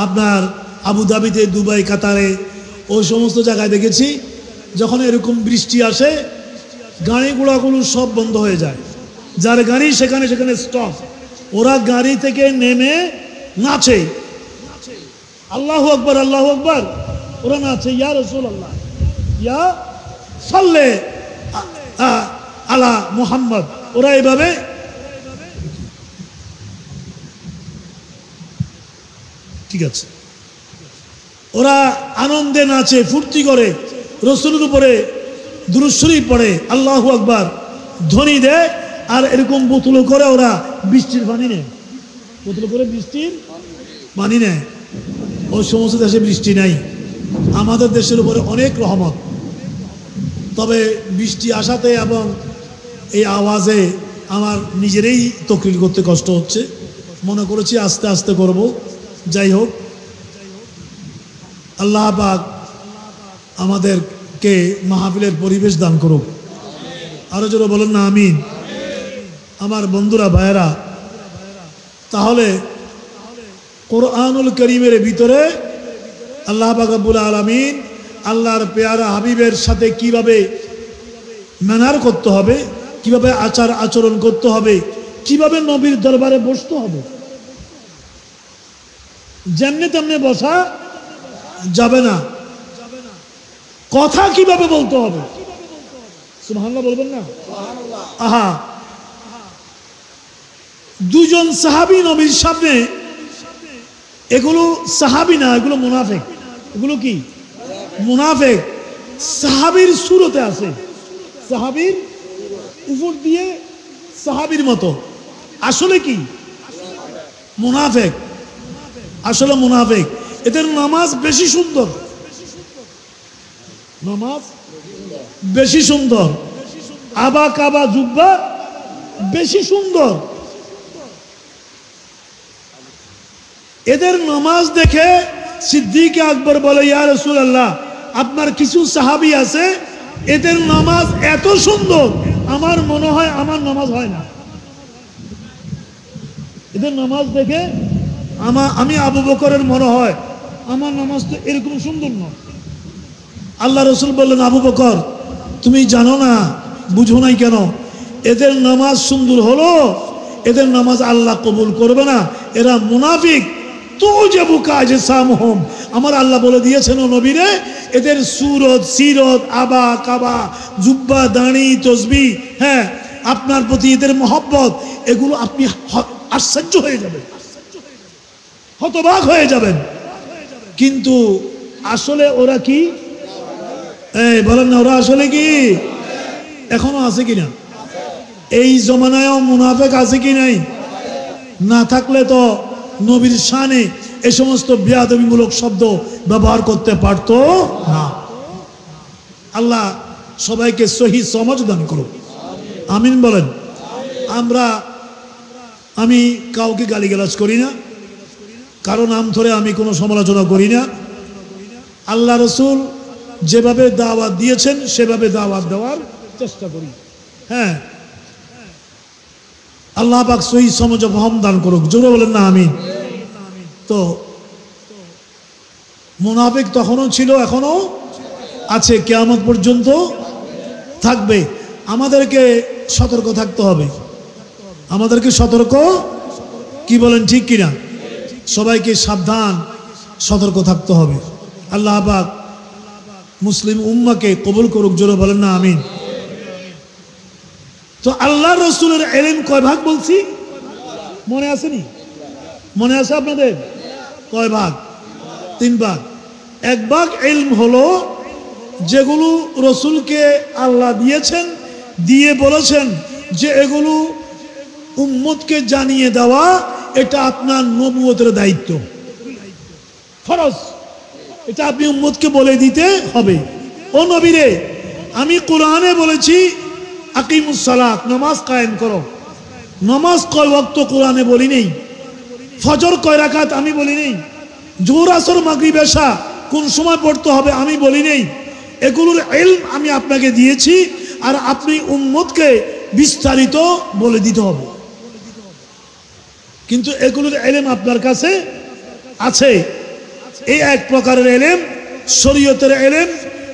আপনার আবুধাবিতে, দুবাই, কাতারে, ওই সমস্ত জায়গায় দেখেছি যখন এরকম বৃষ্টি আসে গাড়ি ঘোড়াগুলো সব বন্ধ হয়ে যায়। যার গাড়ি সেখানে সেখানে স্টপ। ওরা গাড়ি থেকে নেমে নাচে, আল্লাহু আকবার আল্লাহু আকবার, ওরা নাচে ইয়া রাসূলুল্লাহ, ইয়া সাল্লে আলা মুহাম্মদ। ওরা এভাবে ঠিক আছে, ওরা আনন্দে নাচে, ফুর্তি করে, রসুলের উপরে দুরূদ শরীফ পড়ে, আল্লাহু আকবার ধ্বনি দেয়, আর এরকম বোতল করে ওরা বৃষ্টির পানি নেয়, বোতল করে বৃষ্টির পানি নেয়। ওই সমস্ত দেশে বৃষ্টি নাই। আমাদের দেশের উপরে অনেক রহমত। তবে বৃষ্টি আসাতে এবং এই আওয়াজে আমার নিজেরই তকরির করতে কষ্ট হচ্ছে। মনে করেছি আস্তে আস্তে করব। যাই হোক, আল্লাহ পাক আমাদেরকে মাহফিলের পরিবেশ দান করুক। আরো জোরে বলেন না আমিন। আমার বন্ধুরা, ভাইয়েরা, তাহলে কোরআনুল কারীমের ভিতরে আল্লাহ পাক রব্বুল আলামিন আল্লাহর পেয়ারা হাবিবের সাথে কিভাবে ম্যানার করতে হবে, কিভাবে আচার আচরণ করতে হবে, কিভাবে নবীর দরবারে বসতে হবে, যেমনি তেমনি বসা যাবে না, কথা কিভাবে বলতে হবে, সুবহানাল্লাহ বলবেন না? আহা, দুজন সাহাবী নবীর সামনে, এগুলো সাহাবী না, এগুলো মুনাফিক। এগুলো কি? মুনাফিক। সাহাবীর সুরতে আছে, সাহাবীর উপর দিয়ে সাহাবীর মতো, আসলে কি? মুনাফিক। আসলে মুনাফিক। এদের নামাজ বেশি সুন্দর, নামাজ বেশি সুন্দর, আবা কাবা জুব্বা বেশি সুন্দর। এদের নামাজ দেখে সিদ্দিক আকবর বলে, ইয়া রাসূলুল্লাহ, আপনার কিছু সাহাবী আছে এদের নামাজ এত সুন্দর, আমার মনে হয় আমার নামাজ হয় না। এদের নামাজ দেখে আমি আবু বকরের মনে হয় আমার নামাজ তো এরকম সুন্দর নয়। আল্লাহ রসুল বললেন, আবু বকর, তুমি জানো না, বুঝো নাই কেন? এদের নামাজ সুন্দর হলো, এদের নামাজ আল্লাহ কবুল করবে না, এরা মুনাফিক। তো যাবু কাজে সামহম, আমার আল্লাহ বলে দিয়েছেন ও নবীরে, এদের সুরত, সিরত, আবা কাবা, জুব্বা, দাড়ি, তসবিহ, হ্যাঁ, আপনার প্রতি এদের মহব্বত, এগুলো আপনি আশ্চর্য হয়ে যাবেন, হতবাক হয়ে যাবেন। কিন্তু আসলে ওরা কি? এই বলেন না, ওরা আসলে কি? এখনো আছে কিনা? এই জমানায়ও মুনাফিক আছে কি নাই? না থাকলে তো নবীর শানে এই সমস্ত বেয়াদবিমূলক শব্দ ব্যবহার করতে পারত না। আল্লাহ সবাইকে সহি সমাজ দান করুন, আমিন বলেন। আমি কাউকে গালিগালাজ করি না, কারো নাম ধরে আমি কোনো সমালোচনা করি না। আল্লাহ রসুল যেভাবে দাওয়াত দিয়েছেন সেভাবে দাওয়াত দেওয়ার চেষ্টা করি। হ্যাঁ, আল্লাহ পাক সহি সমঝ ফহম দান করুক, জোরে বলেন না আমিন। তো মুনাফিক তখনও ছিল, এখনো আছে, কিয়ামত পর্যন্ত থাকবে। আমাদেরকে সতর্ক থাকতে হবে, আমাদেরকে সতর্ক, কি বলেন ঠিক কিনা? সবাইকে সাবধান, সতর্ক থাকতে হবে। আল্লাহ পাক মুসলিম উম্মাকে কবুল করুক, জোরে বলেন না আমিন। তো আল্লাহ রসুলের ইলম কয় ভাগ বলছি, মনে আসেনি? মনে আছে আপনাদের? কয় ভাগ? 3 ভাগ। 1 ভাগ ইলম হলো যেগুলো রসুলকে আল্লাহ দিয়েছেন, দিয়ে বলেছেন যে এগুলো উম্মতকে জানিয়ে দেওয়া, এটা আপনার নবুয়তের দায়িত্ব, ফরজ। এটা আপনি উম্মতকে বলে দিতে হবে। ও নবীরে, আমি কোরআনে বলেছি আকিমুস সালাত, নামাজ কায়েম করো। নামাজ কয় ওয়াক্ত কোরআনে বলি নেই। ফজর কয় রাকাত আমি বলি নেই। জোহর আসর মাগরিব এশা কোন সময় পড়তে হবে আমি বলি নেই। এগুলোর ইলম আমি আপনাকে দিয়েছি, আর আপনি উম্মতকে বিস্তারিত বলে দিতে হবে। কিন্তু এগুলোর ইলম আপনার কাছে আছে। এই এক প্রকারের ইলম, শরীয়তের ইলম,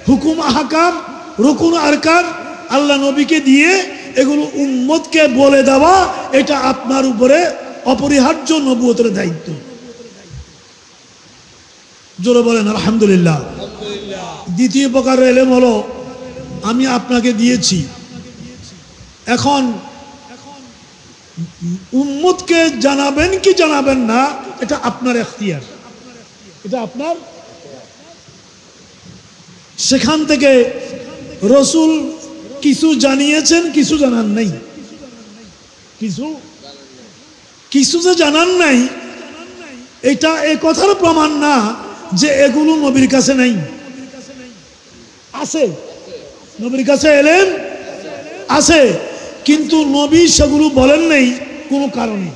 হুকুম আহকাম, রুকুন আরকান আল্লাহ নবীকে দিয়ে এগুলো উম্মতকে বলে দেওয়া, এটা আপনার উপরে অপরিহার্য নবুয়তের দায়িত্ব। জোরে বলেন আলহামদুলিল্লাহ। দ্বিতীয় প্রকারের ইলম হলো আমি আপনাকে দিয়েছি, এখন উম্মতকে জানাবেন কি জানাবেন না, এটা আপনার এখতিয়ার, এটা আপনার। সেখান থেকে রসুল কিছু জানিয়েছেন, কিছু জানান নাই। কিছু যে জানান নাই, এটা এ কথার প্রমাণ না যে এগুলো নবীর কাছে নাই। আছে, নবীর কাছে এলেন আছে, কিন্তু নবী সেগুলো বলেন নাই কোনো কারণে,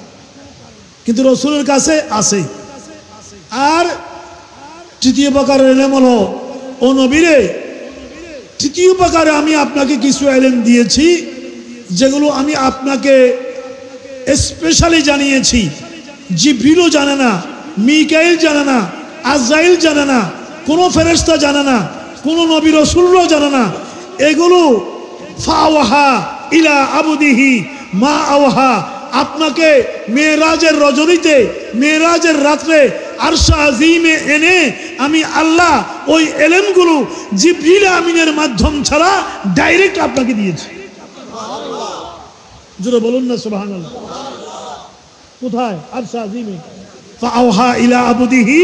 কিন্তু রসুলের কাছে আছে। আর তৃতীয় প্রকারের ইলম হলো, ও নবীরে, তৃতীয় প্রকারে আমি আপনাকে কিছু ইলম দিয়েছি যেগুলো আমি আপনাকে স্পেশালি জানিয়েছি। জিবরিলও জানে না, মিকাইল জানে না, আজরাইল জানে না, কোনো ফেরেশতা জানে না, কোনো নবী রাসূলও জানে না। এগুলো ফাওয়াহা ইলা আবদিহি মা আওহা, আপনাকে মেরাজের রজনীতে, মেরাজের রাত্রে আরশ আজিমে এনে আমি আল্লাহ ওই ইলমগুলো জিবরিল আমিনের মাধ্যম ছাড়া ডাইরেক্ট আপনাকে দিয়েছি। জোরে বলুন না সুবহানাল্লাহ। কোথায়? আরশ আজিমে। ফাওহা ইলা আবদিহি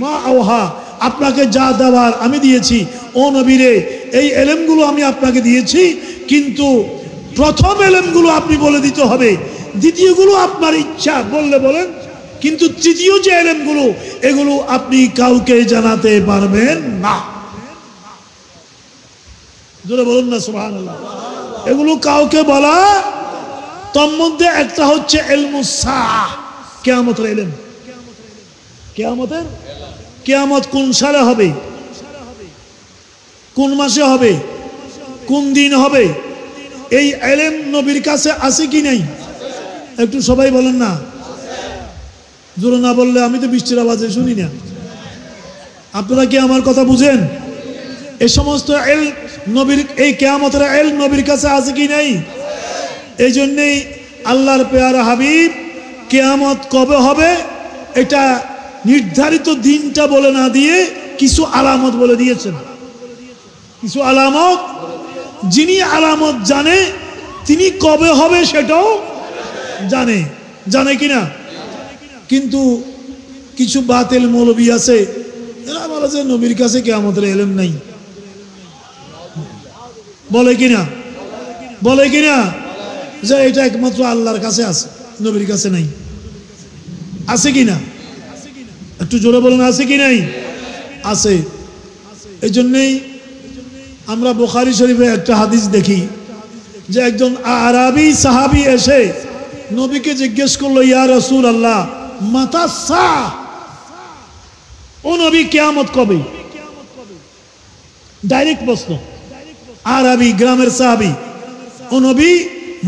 মা আওহা, আপনাকে যা দেওয়ার আমি দিয়েছি। ও নবীরে, এই ইলমগুলো আমি আপনাকে দিয়েছি, কিন্তু প্রথম ইলমগুলো আপনি বলে দিতে হবে, দ্বিতীয়গুলো আপনার ইচ্ছা বললে বলেন, কিন্তু তৃতীয় যে ইলমগুলো, এগুলো আপনি কাউকে জানাতে পারবেন না। জোরে বলুন না সুবহানাল্লাহ। এগুলো কাউকে বলা, তার মধ্যে একটা হচ্ছে ইলমুস সাআহ, কিয়ামতের ইলম। কিয়ামত কোন সালে হবে, কোন মাসে হবে, কোন দিন হবে, এই ইলম নবীর কাছে আছে কি নাই? একটু সবাই বলেন না। জোরে না বললে আমি তো বৃষ্টির আওয়াজে শুনি না। আপনারা কি আমার কথা বুঝেন? এই সমস্ত ইলম নবীর, এই কিয়ামতের ইলম নবীর কাছে আছে কি নাই? এই জন্যেই আল্লাহর পেয়ারা হাবিব কিয়ামত কবে হবে এটা নির্ধারিত দিনটা বলে না দিয়ে কিছু আলামত বলে দিয়েছেন। কিছু আলামত, যিনি আলামত জানে তিনি কবে হবে সেটাও জানে, জানে কিনা? কিন্তু কিছু বাতিল মৌলবী আছে, এরা বলে যে নবীর কাছে কিয়ামতের ইলম নাই। বলে কিনা? বলে কিনা যে এটা একমাত্র আল্লাহর কাছে আছে, নবীর কাছে নাই। আছে কিনা? একটু জোরে বলেন, আছে কি নাই? আছে। এই জন্যেই আমরা বুখারী শরীফে একটা হাদিস দেখি যে একজন আরাবী সাহাবী এসে নবীকে জিজ্ঞেস করলো, ইয়া রাসূলুল্লাহ মাতা সা, ও নবী কিয়ামত কবে? ডাইরেক্ট প্রশ্ন। আরবি গ্রামের সাহাবী, ও নবী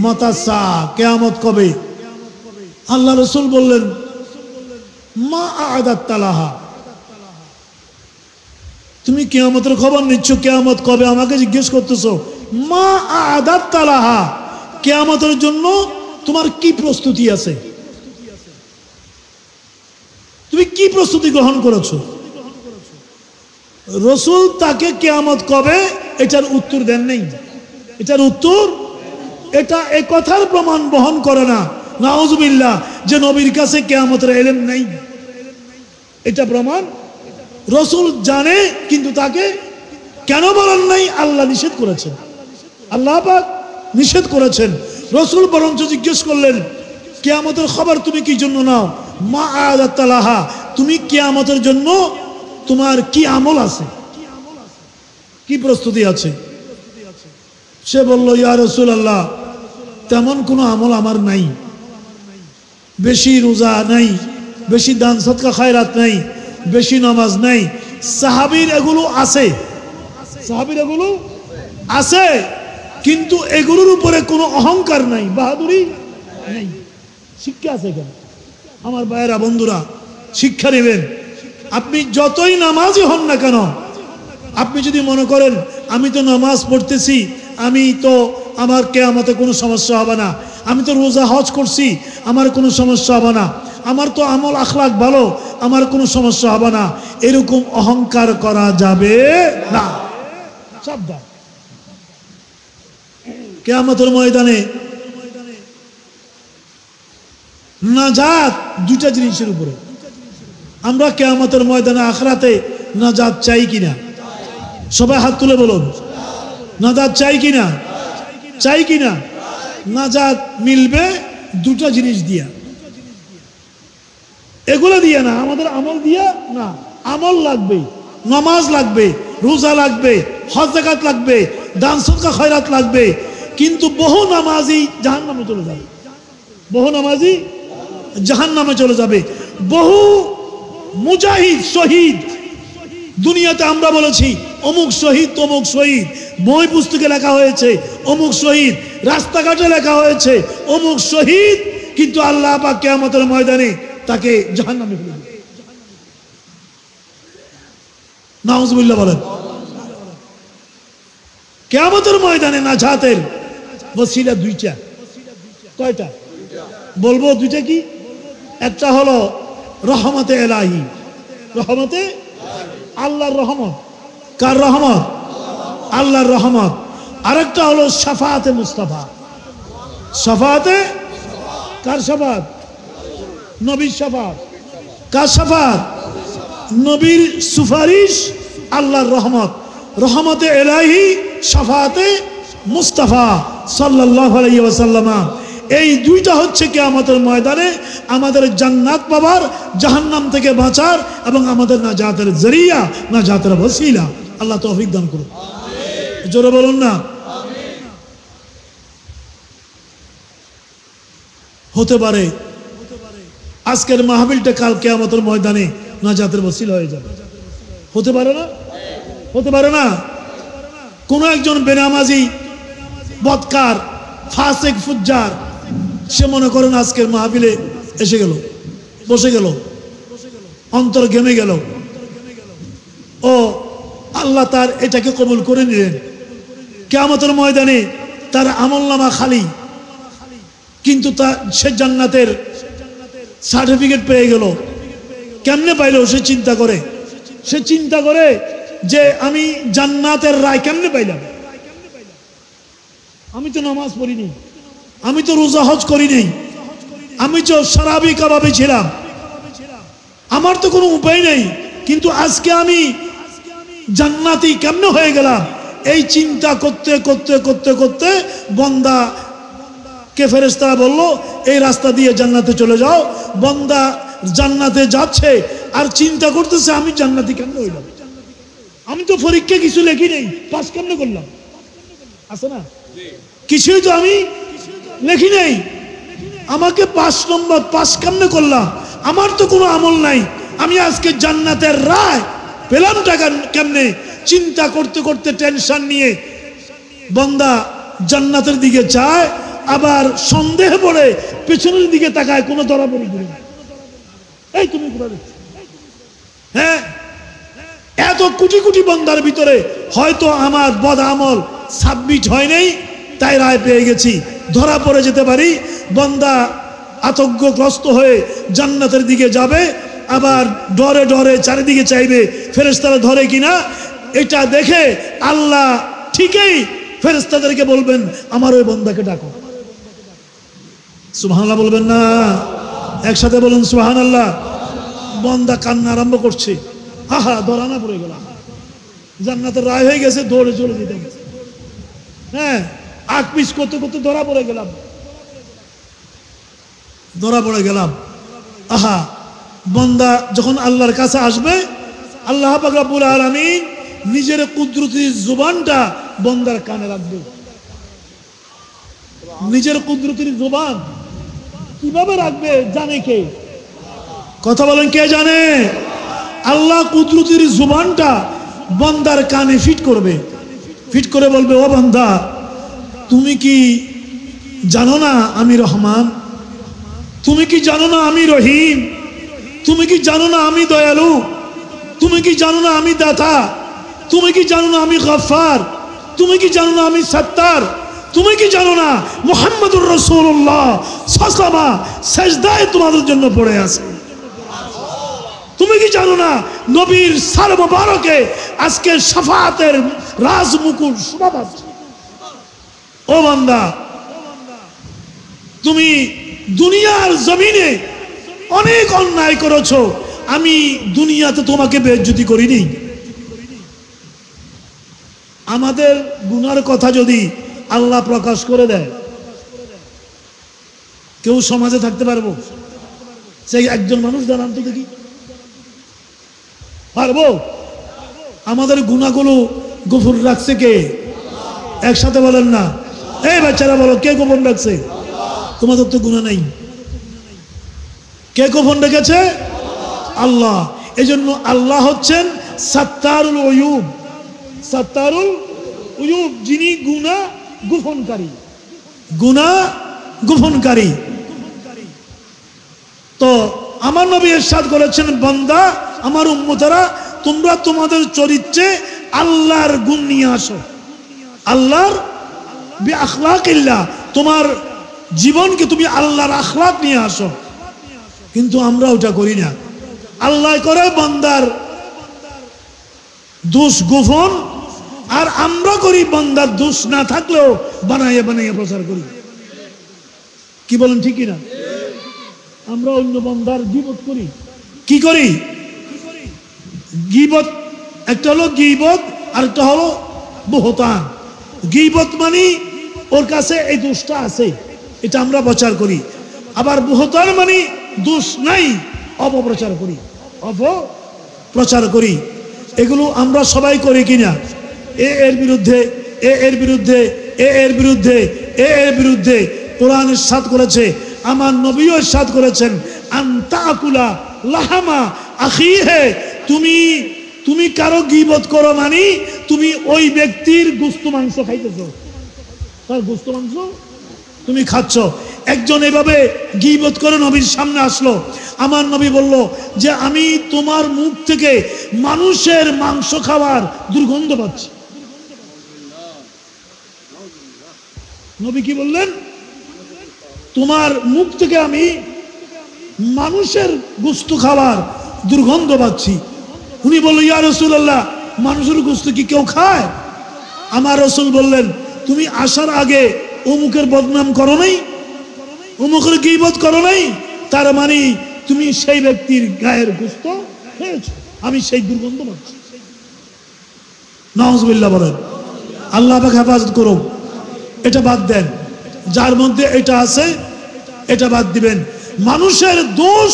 মাতা সা, কিয়ামত কবে? আল্লাহ রাসূল বললেন মা আ'দাত লাহা, তুমি কিয়ামতের খবর নিচ্ছ, কিয়ামত কবে আমাকে জিজ্ঞেস করতেছো? মা আ'দাত লাহা, কিয়ামতের জন্য তোমার কি প্রস্তুতি আছে, তুমি কি প্রস্তুতি গ্রহণ করেছো? রাসূল তাকে কিয়ামত কবে এটার উত্তর দেন নাই। এটার উত্তর, এটা এই কথার প্রমাণ বহন করে না নাউজুবিল্লাহ যে নবীর কাছে কিয়ামতের ইলম নাই। এটা প্রমাণ রাসূল জানে, কিন্তু তাকে কেন বলেন নাই? আল্লাহ নিষেধ করেছেন, আল্লাহ পাক নিষেধ করেছেন। রাসূল বরঞ্চ জিজ্ঞেস করলেন কিয়ামতের খবর তুমি কি জন্য নাও? মা আ'দাত লাহা, তুমি কিয়ামতের জন্য তোমার কি আমল আছে, কি প্রস্তুতি আছে? সে বলল ইয়া রাসূলুল্লাহ, তেমন কোনো আমল আমার নাই, বেশি রোজা নাই, বেশি দান সদকা খায়রাত নাই, বেশি নামাজ নাই। সাহাবীর এগুলো আছে, সাহাবীর এগুলো আছে, কিন্তু এগুলোর উপরে কোনো অহংকার নাই, বাহাদুরি নাই। শিক্ষা আছে কেন? আমার ভাইয়েরা, বন্ধুরা, শিক্ষা নেবেন। আপনি যতই নামাজি হন না কেন, আপনি যদি মনে করেন আমি তো নামাজ পড়তেছি, আমি তো, আমার কিয়ামতে কোনো সমস্যা হবে না, আমি তো রোজা হজ করছি, আমার কোনো সমস্যা হবে না, আমার তো আমল আখলাক ভালো, আমার কোনো সমস্যা হবে না, এরকম অহংকার করা যাবে না। সাবধান। কিয়ামতের ময়দানে নাজাত দুইটা জিনিসের উপরে। আমরা কিয়ামতের ময়দানে আখিরাতে নাজাত চাই কিনা? সবাই হাত তুলে বলুন, নাজাত চাই কিনা? চাই কিনা? নাজাত মিলবে দুটা জিনিস দিয়া, এগুলো দিয়ে না, আমাদের আমল দিয়া না। আমল লাগবে, নামাজ লাগবে, রোজা লাগবে, হজ যাকাত লাগবে, দান সদকা খয়রাত লাগবে, কিন্তু বহু নামাজি জাহান্নামে চলে যাবে, বহু নামাজি জাহান্নামে চলে যাবে। বহু মুজাহিদ শহীদ দুনিয়াতে আমরা বলেছি অমুক শহীদ তমুক শহীদ, বই পুস্তকে লেখা হয়েছে অমুক শহীদ, রাস্তাঘাটে লেখা হয়েছে অমুক শহীদ, কিন্তু আল্লাহ পাক কিয়ামতের ময়দানে তাকে জাহান্নামে ফেলে দিবেন। নাউজুবিল্লাহ বলেন। কিয়ামতের ময়দানে নাজাতের ওসিলা দুইটা। কয়টা বলবো? দুইটা। কি? একটা হলো রহমতে এলাহি, রহমতে আল্লাহর রহমত। কার রহমত? আল্লাহর রহমত। আরেকটা হলো শাফাআতে মুস্তাফা। শাফাআতে, কার শাফাত? নবীর শাফাত। কার শাফাত? নবীর সুপারিশ, আল্লাহর রহমত। রহমতে এলাহি, শাফাআতে মুস্তাফা সাল্লাল্লাহু আলাইহি ওয়াসাল্লাম। এই দুইটা হচ্ছে কিয়ামতের ময়দানে আমাদের জান্নাত পাবার, জাহান্নাম থেকে বাঁচার এবং আমাদের নাজাতের জরিয়া, নাজাতের ওসিলা। আল্লাহ তৌফিক দান করুন। আমিন। জোরে বলুন না। আমিন। হতে পারে আজকের মাহফিলটা কাল কিয়ামতের ময়দানে নাজাতের ওসিলা হয়ে যাবে। হতে পারে না? হতে পারে না? কোন একজন বেনামাজি, বদকার, ফাসিক, ফুজ্জার, সে মনে করেন আজকের মাহফিলে এসে গেল, বসে গেল, অন্তর ঘেমে গেল, ও আল্লাহ তার এটাকে কবুল করে নিলেন। কিয়ামতের ময়দানে তার আমলনামা খালি, কিন্তু সে জান্নাতের সার্টিফিকেট পেয়ে গেল। কেমনে পাইল? সে চিন্তা করে, সে চিন্তা করে যে আমি জান্নাতের রায় কেমনে পাইলাম? আমি তো নামাজ পড়িনি, আমি তো রোজা হজ করিনি, আমি তো শরাবি কাবাবি ছিলাম, আমার তো কোনো উপায় নেই, কিন্তু আজকে আমি জান্নাতি কেমনে হয়ে গেলাম? এই চিন্তা করতে করতে করতে করতে বান্দা কে ফেরেশতারা বলল এই রাস্তা দিয়ে জান্নাতে চলে যাও। বান্দা জান্নাতে যাচ্ছে আর চিন্তা করতেছে আমি জান্নাতি কেমনে হইলাম? আমি তো পরীক্ষা কিছু লেখি নেই, পাস কেমনে করলাম? আছে না? কিছুই তো আমি লেখি নেই, আমাকে 5 নম্বর পাস কেমনে করলাম? আমার তো কোনো আমল নাই, আমি আজকে জান্নাতের রায় পেলাম টাকা কেমনে? চিন্তা করতে করতে টেনশন নিয়ে বান্দা জান্নাতের দিকে চায়, আবার সন্দেহ পড়ে পেছনের দিকে তাকায়, কোনো ধরা পড়ে গেল এই তুমি কোথায় যাচ্ছ? হ্যাঁ, এত কোটি কোটি বান্দার ভিতরে হয়তো আমার বদ আমল সাবমিট হয় নাই, তাই রায় পেয়ে গেছি, ধরা পড়ে যেতে পারি। বান্দা আতঙ্কগ্রস্ত হয়ে জান্নাতের দিকে যাবে, আবার ডরে ডরে চারিদিকে চাইবে ফেরেশতারা ধরে কিনা। এটা দেখে আল্লাহ ঠিকই ফেরেশতাদেরকে বলবেন, আমার ওই বান্দাকে ডাকো। সুবহানাল্লাহ বলবেন না? একসাথে বলুন সুবহানাল্লাহ। বান্দা কান্না আরম্ভ করছে, আহা ধরা পড়ে গেলাম, জান্নাতের রায় হয়ে গেছে, দৌড়ে চলে যেতে হবে। হ্যাঁ, আগ পিছ করতে করতে ধরা পড়ে গেলাম, ধরা পড়ে গেলাম। আহা, বান্দা যখন আল্লাহর কাছে আসবে, আল্লাহ পাক রব্বুল আলামিন নিজের কুদরতি জুবানটা বান্দার কানে রাখবে। নিজের কুদরতির জুবান কিভাবে রাখবে জানে কে? কথা বলেন, কে জানে? আল্লাহ কুদরতির জুবানটা বান্দার কানে ফিট করবে, ফিট করে বলবে, ও বান্দা, তুমি কি জানো না আমি রহমান? তুমি কি জানো না আমি রহিম? তুমি কি জানো না আমি দয়ালু? তুমি কি জানো না আমি দাতা? তুমি কি জানো না আমি গফফার? তুমি কি জানো না আমি সত্তার? তুমি কি জানো না মুহাম্মদুর রাসূলুল্লাহ সাল্লাল্লাহু আলাইহি ওয়াসাল্লাম সিজদায় তোমাদের জন্য পড়ে আছে? তুমি কি জানো না নবীর সার মোবারকে আজকে শাফাআতের রাজমুকুট শোভা পাচ্ছে? ও বান্দা, তুমি দুনিয়ার জমিনে অনেক অন্যায় করেছো, আমি দুনিয়াতে তোমাকে বেইজ্জতি করিনি। আমাদের গুনার কথা যদি আল্লাহ প্রকাশ করে দেয়, কেউ সমাজে থাকতে পারবো? সেই একজন মানুষ দাঁড়ান তো দেখি, পারবো? আমাদের গুনাহগুলো গোপন রাখছে কে? একসাথে বলেন না, এই বাচ্চারা বলো, কে গোপন রাখছে? তোমাদের তো গুনাহ নাই, কে গোপন রেখেছে? আল্লাহ। এই জন্য আল্লাহ হচ্ছেন সাত্তারুল উয়ুব, সাত্তারুল উয়ুব, যিনি গুনাহ গোপনকারী, গুনাহ গোপনকারী। তো আমার নবী ইরশাদ করেছেন, বান্দা, আমার উম্মতেরা, তোমরা তোমাদের চরিত্রে আল্লাহর গুণ নিয়ে আসো, আল্লাহর বিআখলাকিল্লাহ, তোমার জীবনকে তুমি আল্লাহর আখলাক নিয়ে আসো। কিন্তু আমরা ওটা করি না। আল্লাহ করে বান্দার দোষ গোপন, আর আমরা করি বান্দার দোষ না থাকলেও বানাইয়া বানাইয়া প্রচার করি। কি বলেন, ঠিক কিনা? আমরা অন্য বান্দার গীবত করি। কি করি? গীবত, একটা হলো গীবত, আর একটা হলো বহতান। গীবত মানে ওর কাছে এই দোষটা আছে, এটা আমরা প্রচার করি। আবার বহতান মানে দোষ নাই, অপপ্রচার করি, অপপ্রচার করি। এগুলো আমরা সবাই করি কিনা? এর বিরুদ্ধে, এর বিরুদ্ধে, এর বিরুদ্ধে, এর বিরুদ্ধে কোরআন ইরশাদ করেছে, আমার নবীও ইরশাদ করেছেন, আনতাকুলা লাহামা আখিহে, তুমি কারো গীবত করো মানে তুমি ওই ব্যক্তির গোশত মাংস খাইতেছো, তার গোশত মাংস তুমি খাচ্ছ। একজন এভাবে গীবত করে নবীর সামনে আসলো, আমার নবী বলল যে আমি তোমার মুখ থেকে মানুষের মাংস খাওয়ার দুর্গন্ধ পাচ্ছি। নবী কি বললেন? তোমার মুখ থেকে আমি মানুষের গোশত খাওয়ার দুর্গন্ধ পাচ্ছি। উনি বলল, ইয়া রাসূলুল্লাহ, মানুষের গোশত কি কেউ খায়? আমার রাসূল বললেন, তুমি আসার আগে অমুকের বদনাম করো নাই, অমুকের গীবত করো নাই, তার মানে তুমি সেই ব্যক্তির গায়ের গোশত খেয়েছো, আমি সেই দুর্গন্ধ পাচ্ছি। নাউজুবিল্লাহ বলেন। আল্লাহ পাক হেফাজত করো। এটা বাদ দেন, যার মধ্যে এটা আছে এটা বাদ দিবেন। মানুষের দোষ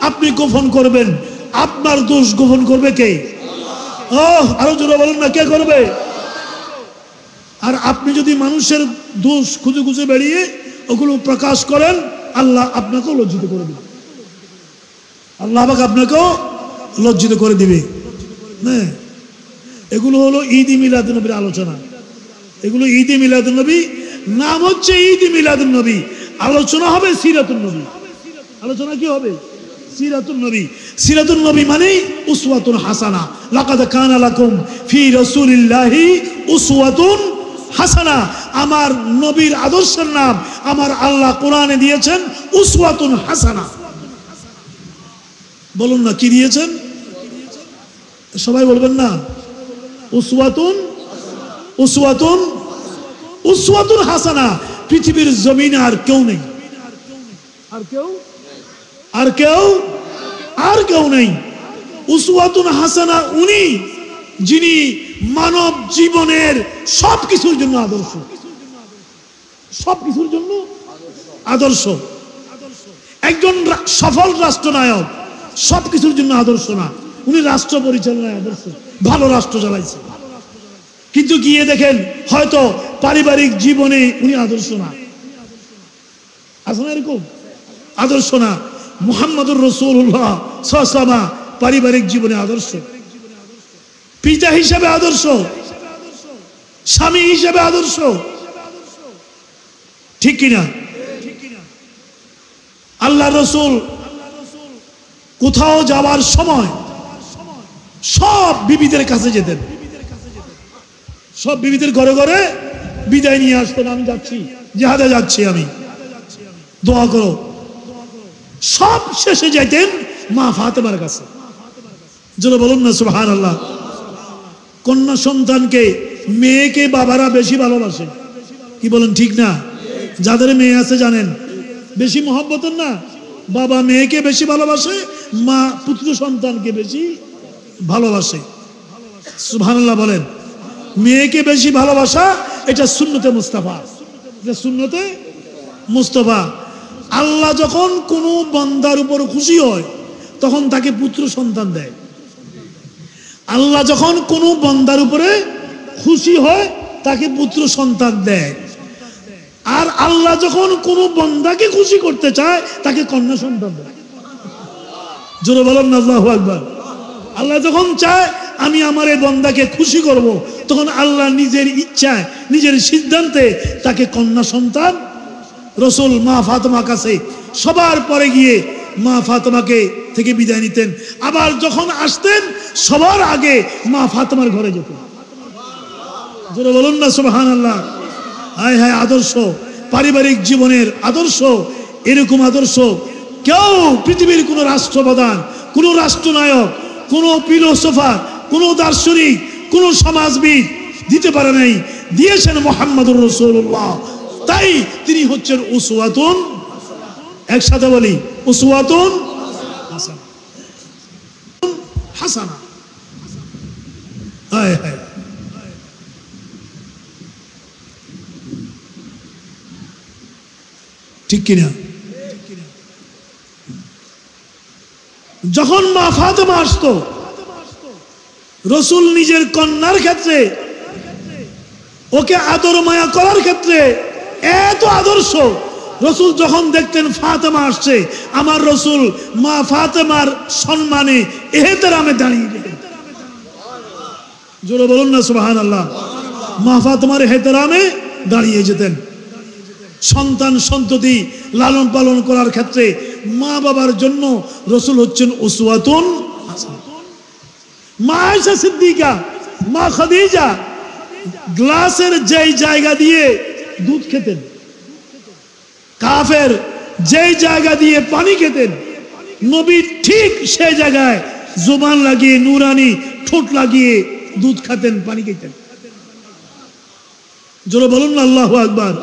আপনি গোপন করবেন, আপনার দোষ গোপন করবে কে? আরো জোরে বলেন না, কে করবে? আর আপনি যদি মানুষের দোষ খুঁজে খুঁজে বেরিয়ে ওগুলো প্রকাশ করেন, আল্লাহ আপনাকেও লজ্জিত করে দিবে, আল্লাহ পাক আপনাকেও লজ্জিত করে দিবে। হ্যাঁ, এগুলো হলো ঈদ-ই মিলাদুন্নবীর আলোচনা। এগুলো ঈদ-ই মিলাদুন্নবী, নাম হচ্ছে ঈদ-ই মিলাদুন্নবী, আলোচনা হবে সিরাতুন নবী। আলোচনা কি হবে? সিরাতুন নবী। সিরাতুন নবী মানে উসওয়াতুন হাসানা। লাকাদ কানা লাকুম ফি রাসূলিল্লাহি উসওয়াতুন হাসানা। আমার নবীর আদর্শের নাম আমার আল্লাহ কোরআনে দিয়েছেন উসওয়াতুন হাসানা। বলুন না কি দিয়েছেন? সবাই বলবেন না? উসওয়াতুন, উসওয়াতুন, উসওয়াতুন হাসানা। পৃথিবীর জমিনে আর কেউ নেই, আর কেউ, আর কেউ, আর কেউ নেই। উসওয়াতুন হাসানা উনি যিনি মানব জীবনের সবকিছুর জন্য আদর্শ, সবকিছুর জন্য আদর্শ। একজন সফল রাষ্ট্রনায়ক সবকিছুর জন্য আদর্শ না, উনি রাষ্ট্র পরিচালনায় আদর্শ, ভালো রাষ্ট্র চালাইছে। কিন্তু গিয়ে দেখেন হয়তো পারিবারিক জীবনে উনি আদর্শ না। আছে না এরকম? আদর্শ না। মুহাম্মদুর রাসূলুল্লাহ সাল্লাল্লাহু আলাইহি ওয়াসাল্লাম পারিবারিক জীবনে আদর্শ, পিতা হিসেবে আদর্শ, স্বামী হিসেবে আদর্শ, ঠিক কিনা? আল্লাহ রাসূল কোথাও যাওয়ার সময় সব বিবিদের কাছে যেতেন, সব বিবিদের ঘরে ঘরে বিদায় নিয়ে আসতেন। আমি যাচ্ছি, জিহাদে যাচ্ছি, আমি দোয়া করো। সব শেষে যেতেন মা ফাতেমার কাছে। যেন বলুন না সুবহানাল্লাহ। কন্যা সন্তানকে, মেয়েকে বাবারা বেশি ভালোবাসে, কি বলেন ঠিক না? যাদের মেয়ে আছে জানেন, বেশি মহব্বতের না, বাবা মেয়েকে বেশি ভালোবাসে, মা পুত্র সন্তানকে বেশি ভালোবাসে। সুবহানাল্লাহ বলেন। মেয়েকে বেশি ভালোবাসা এটা সুন্নতে মুস্তাফা, এটা সুন্নতে মুস্তাফা। আল্লাহ যখন কোনো বান্দার উপর খুশি হয় তখন তাকে পুত্র সন্তান দেয়। আল্লাহ যখন কোনো বান্দার উপরে খুশি হয় তাকে পুত্র সন্তান দেয়। আর আল্লাহ যখন কোনো বান্দাকে খুশি করতে চায় তাকে কন্যা সন্তান দেয়। জোরে বলেন না আল্লাহু আকবার। আল্লাহ যখন চায় আমি আমার এই বান্দাকে খুশি করব, তখন আল্লাহ নিজের ইচ্ছায়, নিজের সিদ্ধান্তে তাকে কন্যা সন্তান। রসুল মা ফাতেমা কাছে সবার পরে গিয়ে মা ফাতেমাকে থেকে বিদায় নিতেন। আবার যখন আসতেন সবার আগে মা ফাতেমার ঘরে যেতেন। জোরে বলুন না সুবহানাল্লাহ। হায় হায় আদর্শ, পারিবারিক জীবনের আদর্শ। এরকম আদর্শ কেউ পৃথিবীর কোনো রাষ্ট্রপ্রধান, কোনো রাষ্ট্রনায়ক, কোনো ফিলোসোফার, কোনো দার্শনিক, কোনো সমাজবিদ দিতে পারে নাই। দিয়েছেন মুহাম্মদুর রাসূলুল্লাহ। তাই তিনি হচ্ছেন উসওয়াতুন, একসাথে বলি উসওয়াতুন হাসানা, হাসানা। হায় হায়। ঠিক কিনা? যখন মা ফাতেমা আসতো, রসুল নিজের কন্যার ক্ষেত্রে, ওকে আদর মায়া করার ক্ষেত্রে এত আদর্শ। রসুল যখন দেখতেন ফাতেমা আসছে, আমার রসুল মা ফাতেমার সম্মানে এহতেরামে দাঁড়িয়ে যেতেন। জোরে বলুন না সুবহানাল্লাহ। মা ফাতেমার এহতেরামে দাঁড়িয়ে যেতেন। সন্তান সন্ততি লালন পালন করার ক্ষেত্রে মা বাবার জন্য রসুল হচ্ছেন উসওয়াতুন হাসানা। মা আয়েশা সিদ্দিকা, মা খাদিজা গ্লাসের যেই জায়গা দিয়ে দুধ খেতেন, কাফের যেই জায়গা দিয়ে পানি খেতেন, নবী ঠিক সেই জায়গায় জুবান লাগিয়ে, নুরানি ঠোঁট লাগিয়ে দুধ খাতেন, পানি খেতেন। জোরে বলুন না আল্লাহু আকবার।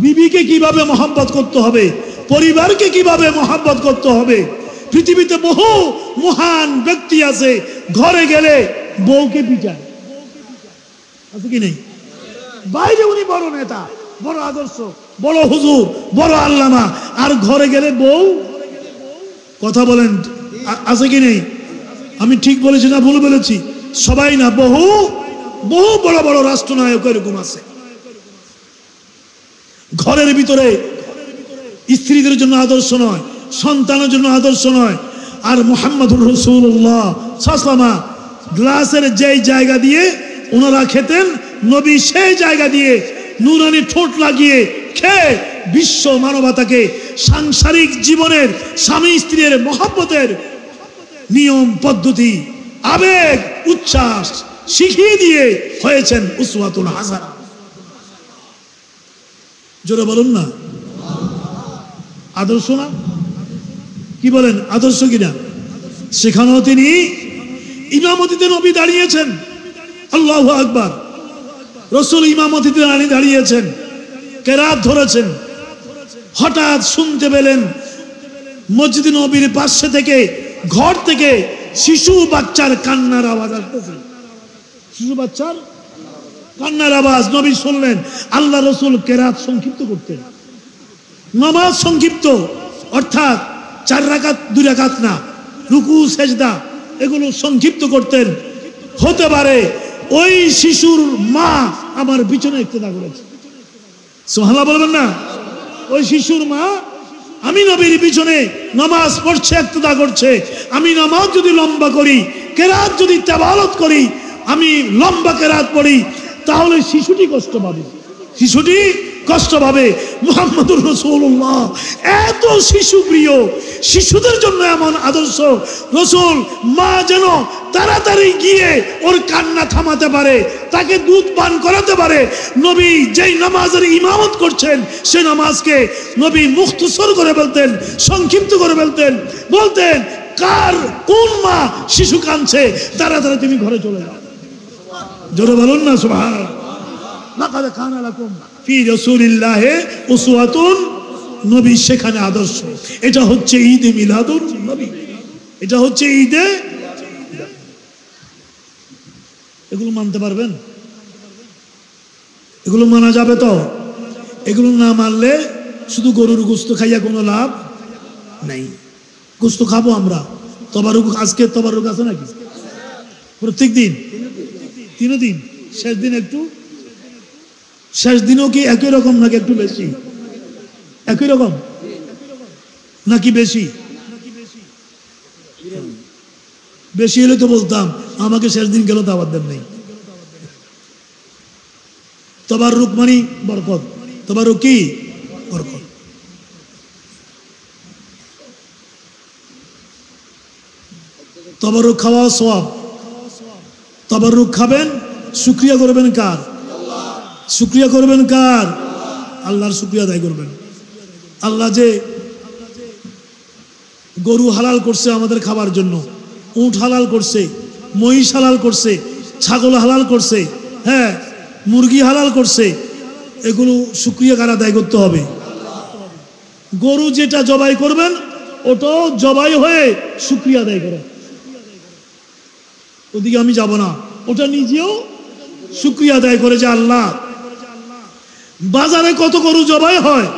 বিবিকে কিভাবে মহব্বত করতে হবে, পরিবারকে কিভাবে মহব্বত করতে হবে। পৃথিবীতে বহু মহান ব্যক্তি আছে, ঘরে গেলে বউকে পিটায়, আছে কি নেই? বাইরে উনি বড় নেতা, বড় আদর্শ, বড় হুজুর, বড় আল্লামা, আর ঘরে গেলে বউ, কথা বলেন আছে কি নেই? আমি ঠিক বলেছি না ভুল বলেছি? সবাই না, বহু বহু বড় বড় রাষ্ট্রনায়ক এরকম আছে। ঘরের ভিতরে স্ত্রীদের জন্য আদর্শ নয়, সন্তানের জন্য আদর্শ নয়। আর মুহাম্মদুর রাসূলুল্লাহ সাল্লাল্লাহু আলাইহি ওয়াসাল্লাম গ্লাসের যেই জায়গা দিয়ে ওনারা খেতেন, নবী সেই জায়গা দিয়ে নুরানি ঠোঁট লাগিয়ে খেয়ে বিশ্ব মানবতাকে সাংসারিক জীবনের স্বামী স্ত্রীর মহব্বতের নিয়ম পদ্ধতি আবেগ উচ্ছ্বাস শিখিয়ে দিয়ে হয়েছেন উসওয়াতুল হাসানা। জোরে বলুন না, আদর্শ না? কি বলেন, আদর্শ কিনা? সেখানেও তিনি ইমামতিতে নবী দাঁড়িয়েছেন, আল্লাহু আকবার। রাসূল ইমামতিতে দাঁড়িয়েছেন, কেরাত ধরেছেন। হঠাৎ শুনতে পেলেন মসজিদ নবীর পাশে থেকে, ঘর থেকে শিশু বাচ্চার কান্নার আওয়াজ আসতেছে। শিশু বাচ্চার কান্নার আওয়াজ নবী শুনলেন। আল্লাহ রাসূল কেরাত সংক্ষিপ্ত করতেন, নামাজ সংক্ষিপ্ত, অর্থাৎ 4 রাকাত 2 রাকাত না, রুকু সেজদা এগুলো সংক্ষিপ্ত করতেন। হতে পারে ওই শিশুর মা আমার পিছনে ইক্তেদা করেছে, সুবহানাল্লাহ বলবেন না? ওই শিশুর মা আমি নবীর পিছনে নামাজ পড়ছে, ইক্তেদা করছে। আমি নামাজ যদি লম্বা করি, কেরাত যদি তেলাওয়াত করি, আমি লম্বা কেরাত পড়ি, তাহলে শিশুটি কষ্ট পাবে, শিশুটি কষ্ট পাবে। মুহাম্মদুর রাসূলুল্লাহ এত শিশু প্রিয়, শিশুদের জন্য এমন আদর্শ। রাসূল মা যেন তাড়াতাড়ি গিয়ে ওর কান্না থামাতে পারে, তাকে দুধ পান করাতে পারে। নবী যেই নামাজের ইমামত করছেন সেই নামাজকে নবী মুখতসর করে বলতেন, সংক্ষিপ্ত করে বলতেন, বলতেন কার কোন মা শিশু কাঁদছে, তাড়াতাড়ি তুমি ঘরে চলে যাও। জোরে বলুন না সুবহানাল্লাহ। লাকাদ কানা লাকুম ফি রাসূলিল্লাহি উসওয়াতুন, নবী সেখানে আদর্শ। এটা হচ্ছে ঈদে মিলাদুন নবী, এটা হচ্ছে ঈদে। এগুলো মানতে পারবেন? এগুলো মানা যাবে তো? এগুলো না মানলে শুধু গরুর গোশত খাইয়া কোনো লাভ নাই। গোশত খাবো আমরা, তবারুক, আজকে তবারুক আছে নাকি? প্রত্যেক দিন 3 দিন, শেষ দিন একটু, শেষ দিনও কি একই রকম নাকি একটু বেশি? একই রকম নাকি বেশি? বেশি হলে তো বলতাম আমাকে শেষ দিন গেল দাওয়াত দেন নাই। তবারুক মানে বরকত, তবারুক কি? বরকত। তবারুক খাওয়া সওয়াব। তবারুক খাবেন, শুকরিয়া করবেন কার? শুকরিয়া করবেন কার? আল্লাহর শুকরিয়া আদায় করবেন। আল্লাহ যে গরু হালাল করছে আমাদের খাবার জন্য, উট হালাল করছে, মহিষ হালাল করছে, ছাগল হালাল করছে, হ্যাঁ মুরগি হালাল করছে, এগুলো শুকরিয়া কার আদায় করতে হবে? গরু যেটা জবাই করবেন ওটাও জবাই হয়ে শুকরিয়া আদায় করে, ওদিকে আমি যাব না, ওটা নিজেও শুকরিয়া আদায় করে যে আল্লাহ। বাজারে কত গরু জবাই হয়,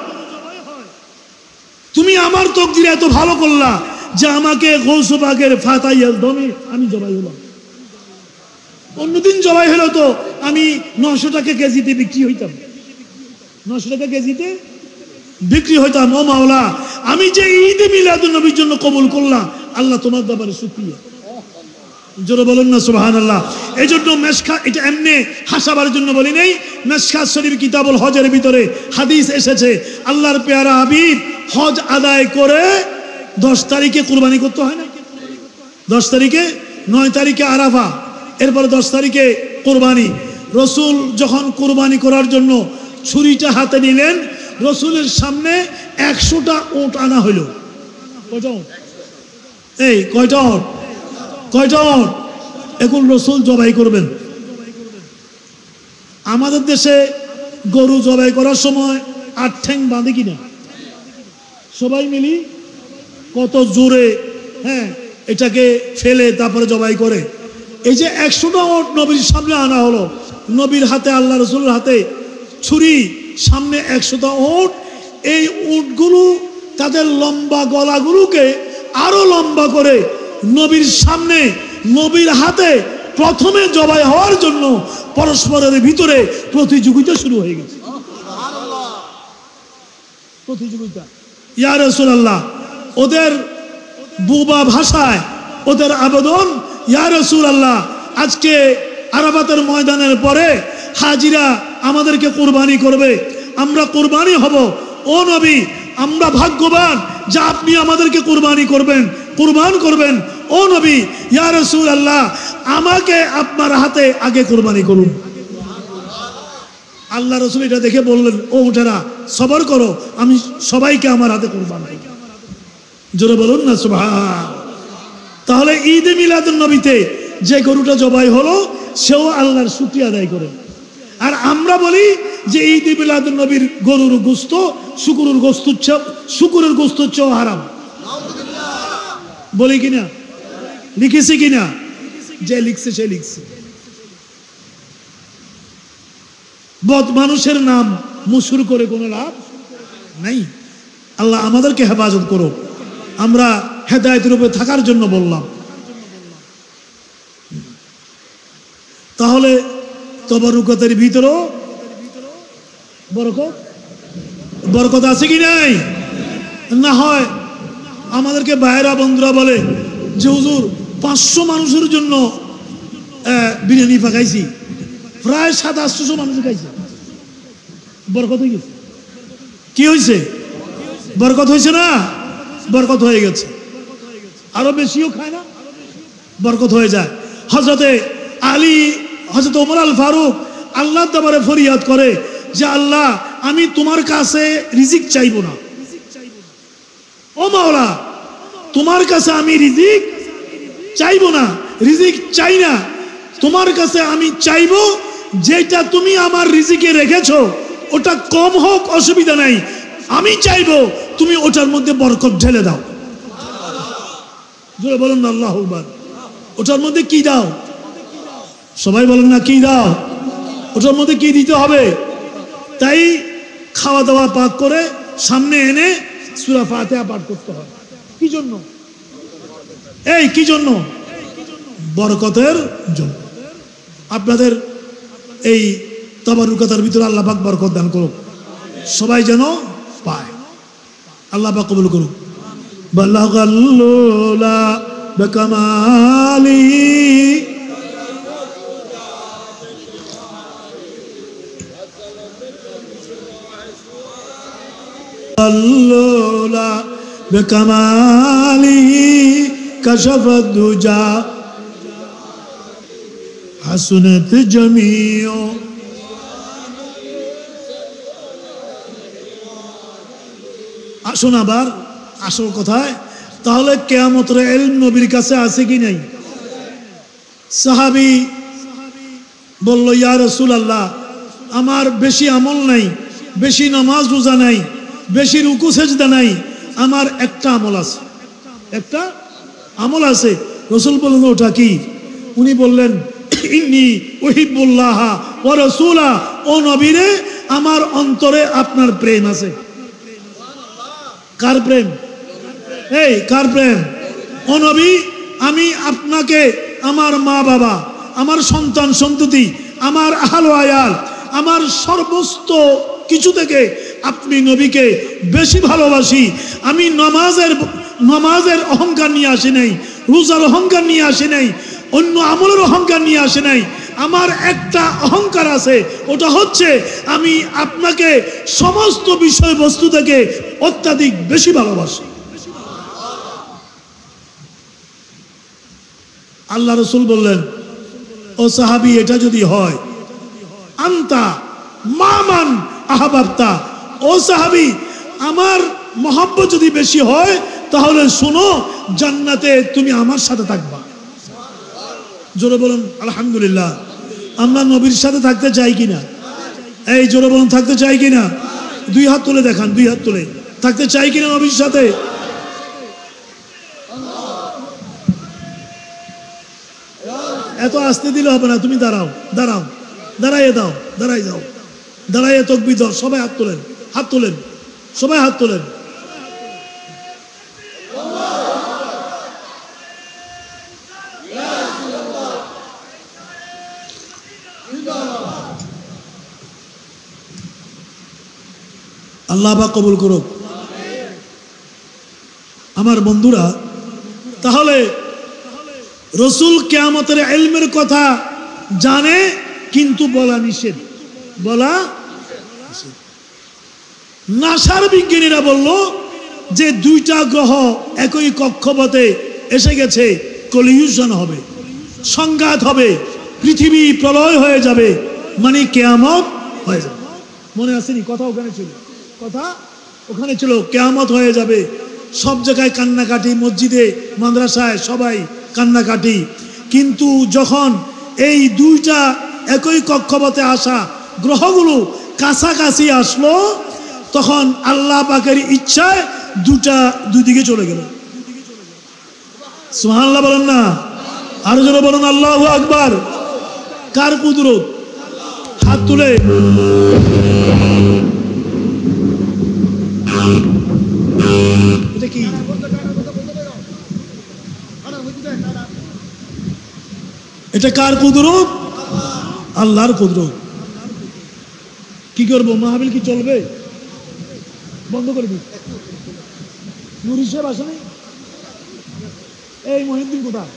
তুমি আমার তকদির এত ভালো করলা যে আমাকে গৌস পাকের ফাতাইয়াল দমে আমি জবাই হলাম। অন্যদিন জবাই হলো তো আমি 900 টাকা কেজিতে বিক্রি হইতাম, 900 টাকা কেজিতে বিক্রি হইতাম। ও মাওলা, আমি যে ঈদে মিলাদুন নবীর জন্য কবুল করলাম, আল্লাহ তোমার ব্যাপারে শুকরিয়া। জোরে বলুন না সুবহানাল্লাহ। এই জন্য মেশকা, এটা এমনি হাসাবার জন্য বলি নেই, মেশকাত শরীফ কিতাবুল হজের ভিতরে হাদিস এসেছে, আল্লাহর পেয়ারা হাবিব হজ আদায় করে 10 তারিখে কুরবানি করতে হয় না? 10 তারিখে, 9 তারিখে আরাফা, এরপরে 10 তারিখে কুরবানি। রসুল যখন কুরবানি করার জন্য ছুরিটা হাতে নিলেন, রসুলের সামনে 100টা উট আনা হইল। কয়টা উট? এই কয়টা উট? কয়টা উট? এখন রসুল জবাই করবেন। আমাদের দেশে গরু জবাই করার সময় 8 ঠ্যাং বাঁধে কিনা? সবাই মিলি কত জোরে, হ্যাঁ, এটাকে ফেলে তারপরে জবাই করে। এই যে 100টা উট নবীর সামনে আনা হলো, নবীর হাতে, আল্লাহ রসুলের হাতে ছুরি, সামনে 100টা উট। এই উটগুলো তাদের লম্বা গলাগুলোকে আরো লম্বা করে নবীর সামনে, নবীর হাতে প্রথমে জবাই হওয়ার জন্য পরস্পরের ভিতরে প্রতিযোগিতা শুরু হয়ে গেছে। প্রতিযোগিতা, ইয়া রাসূলুল্লাহ, ওদের বুবা ভাষায় ওদের আবেদন, ইয়া রাসূলুল্লাহ আজকে আরাফাতের ময়দানের পরে হাজিরা আমাদেরকে কুরবানি করবে, আমরা কুরবানি হব। ও নবী, আমরা ভাগ্যবান যে আপনি আমাদেরকে কুরবানি করবেন, কুরবান করবেন। ও নবী, ইয়া রাসূলুল্লাহ, আমাকে আপনার হাতে আগে কুরবানি করুন। আল্লাহ রাসূল এটা দেখে বললেন, ও উঠেরা, সবর করো, আমি সবাইকে আমার হাতে কুরবান করব। জোরে বলুন না সুবহান। তাহলে ঈদে মিলাদুন নবীতে যে গরুটা জবাই হলো সেও আল্লাহর শুকরিয়া আদায় করে। আর আমরা বলি যে ঈদে মিলাদুন নবীর গরুর গোশত শুকুরের গোশত চেয়েও হারাম। বলি কিনা? লিখেছি কিনা? যে লিখছে সে লিখছে। বদ মানুষের নাম মুসুর করে কোনো লাভ নাই। আল্লাহ আমাদেরকে হেফাজত করো। আমরা হেদায়েতের উপরে থাকার জন্য বললাম। তাহলে তবারুকাতের ভিতরেও বরকত আছে কি নাই? না হয় আমাদেরকে বাইরা বন্ধুরা বলে যে হুজুর 500 মানুষের জন্য বিরিয়ানি পাকাইছি, প্রায় 700-800 মানুষ খাইছে, বরকত হয়ে গেছে। কি হয়েছে? বরকত হয়েছে না? বরকত হয়ে গেছে। আরো বেশিও খায় না, বরকত হয়ে যায়। হযরতে আলী, হযরত ওমর আল ফারুক আল্লাহর দরবারে ফরিয়াদ করে যে আল্লাহ, আমি তোমার কাছে রিজিক চাইবো না। ও মাওলা, তোমার কাছে আমি রিজিক চাইবো না, রিজিক চাই না। তোমার কাছে আমি চাইবো যেটা তুমি আমার রিজিকে রেখেছো ওটা কম হোক, অসুবিধা নাই। আমি চাইবো তুমি ওটার মধ্যে বরকত ঢেলে দাও। জোরে বলুন না আল্লাহু আকবার। ওটার মধ্যে কি দাও? সবাই বলেন না কি দাও? ওটার মধ্যে কি দিতে হবে? তাই খাওয়া দাওয়া পাক করে সামনে এনে সূরা ফাতিহা পাঠ করতে হয়। কি জন্য? এই কি জন্য? বরকতের জন্য। আপনাদের এই তাবারুকাতের ভিতরে আল্লাহ পাক বরকত দান করুক, সবাই যেন পায়। আল্লাহ পাক কবুল করুক। বাল্লাগাল্লুলা বিকামালি বাল্লালা বিকামালি কাশাফাদ দুজা হাসুনাত জামিউ। আসুন আবার আসল কথায়। তাহলে কিয়ামতের ইলম নবীর কাছে আছে কি নাই? সাহাবী বলল, ইয়া রাসূলুল্লাহ, আমার বেশি আমল নাই, বেশি নামাজ রোজা নাই, বেশি রুকু সেজদা নাই, আমার একটা আমল আছে, একটা আমল আছে। রাসূল বললেন, ওটা কি? উনি বললেন, ইন্নী উহিব্বুল্লাহ ওয়া রাসূলা। ও নবী রে, আমার অন্তরে আপনার প্রেম আছে। কার প্রেম? এই কার প্রেম? ও নবী, আমি আপনাকে আমার মা বাবা, আমার সন্তান সন্ততি, আমার আহল আয়াল, আমার সমস্ত কিছু থেকে আপনি নবীকে বেশি ভালোবাসি। আমি নামাজের অহংকার নিয়ে আসি নাই, রোজার অহংকার নিয়ে আসি নাই, অন্য আমলের অহংকার নিয়ে আসে নাই। আমার একটা অহংকার আছে, ওটা হচ্ছে আমি আপনাকে সমস্ত বিষয়বস্তু থেকে অত্যাধিক বেশি ভালোবাসি। আল্লাহ রাসূল বললেন, ও সাহাবী, এটা যদি হয়, আনতা মামান আহাবাবতা, ও সাহাবী, আমার মহব্বত যদি বেশি হয় তাহলে শোনো, জান্নাতে তুমি আমার সাথে থাকবা। জোরে বলুন আলহামদুলিল্লাহ। আমরা নবীর সাথে থাকতে চাই কিনা? এই জোরে বলুন, থাকতে চাই কিনা? দুই হাত তুলে দেখান, দুই হাত তুলে। থাকতে চাই কিনা নবীর সাথে? এত আসতে দিলে হবে না, তুমি দাঁড়াও, দাঁড়াও, দাঁড়াইয়ে দাও, দাঁড়াই যাও, দাঁড়াইয়ে তাকবীর দাও। সবাই হাত তোলেন, হাত তোলেন, সবাই হাত তোলেন। আল্লাহ পাক কবুল করুক। আমার বন্ধুরা, তাহলে রসুল কিয়ামতের ইলমের কথা জানে, কিন্তু বলা নিষেধ, বলা নাসার বিজ্ঞানীরা বলল যে দুইটা গ্রহ একই কক্ষপথে এসে গেছে, কলিউশন হবে, সংঘাত হবে, পৃথিবী প্রলয় হয়ে যাবে, মানে কিয়ামত হয়ে যাবে। মনে আসেনি কথা? ওখানে ছিল, কথা ওখানে ছিল, কিয়ামত হয়ে যাবে। সব জায়গায় কান্নাকাটি, মসজিদে মাদ্রাসায় সবাই কান্নাকাটি। কিন্তু যখন এই দুইটা একই কক্ষপথে আসা গ্রহগুলো কাছাকাছি আসলো, তখন আল্লাহ পাকের ইচ্ছায় দুই দিকে চলে গেল। সুবহানাল্লাহ বলেন না? আরো জোরে বলুন আল্লাহু আকবার। কার কুদরত? হাত তুলে এটা কি? এটা কার কুদরত? আল্লাহর কুদরত। কি করবো? মাহফিল কি চলবে? বন্ধ করে দিই। নুরি সাহেব আসেনি? এই মহিউদ্দিন কোথায়?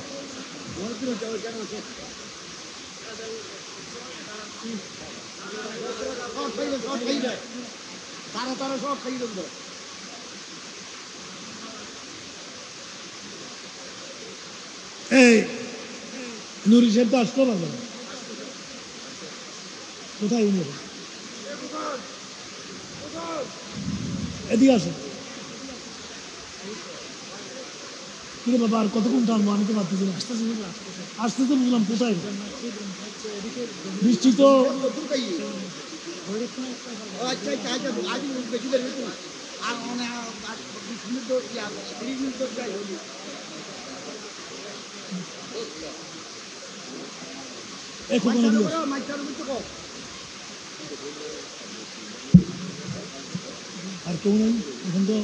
এই নুরি সাহেব তো আসতে পারবে না। কোথায় উনি? এদিকে আসে। কিন্তু বাবা আর কতক্ষণ টানবো? আমি তো পারতেছি না। আসতে তো বুঝলাম, কোথায় বৃষ্টি তো আর কেউ নেই এখন তো।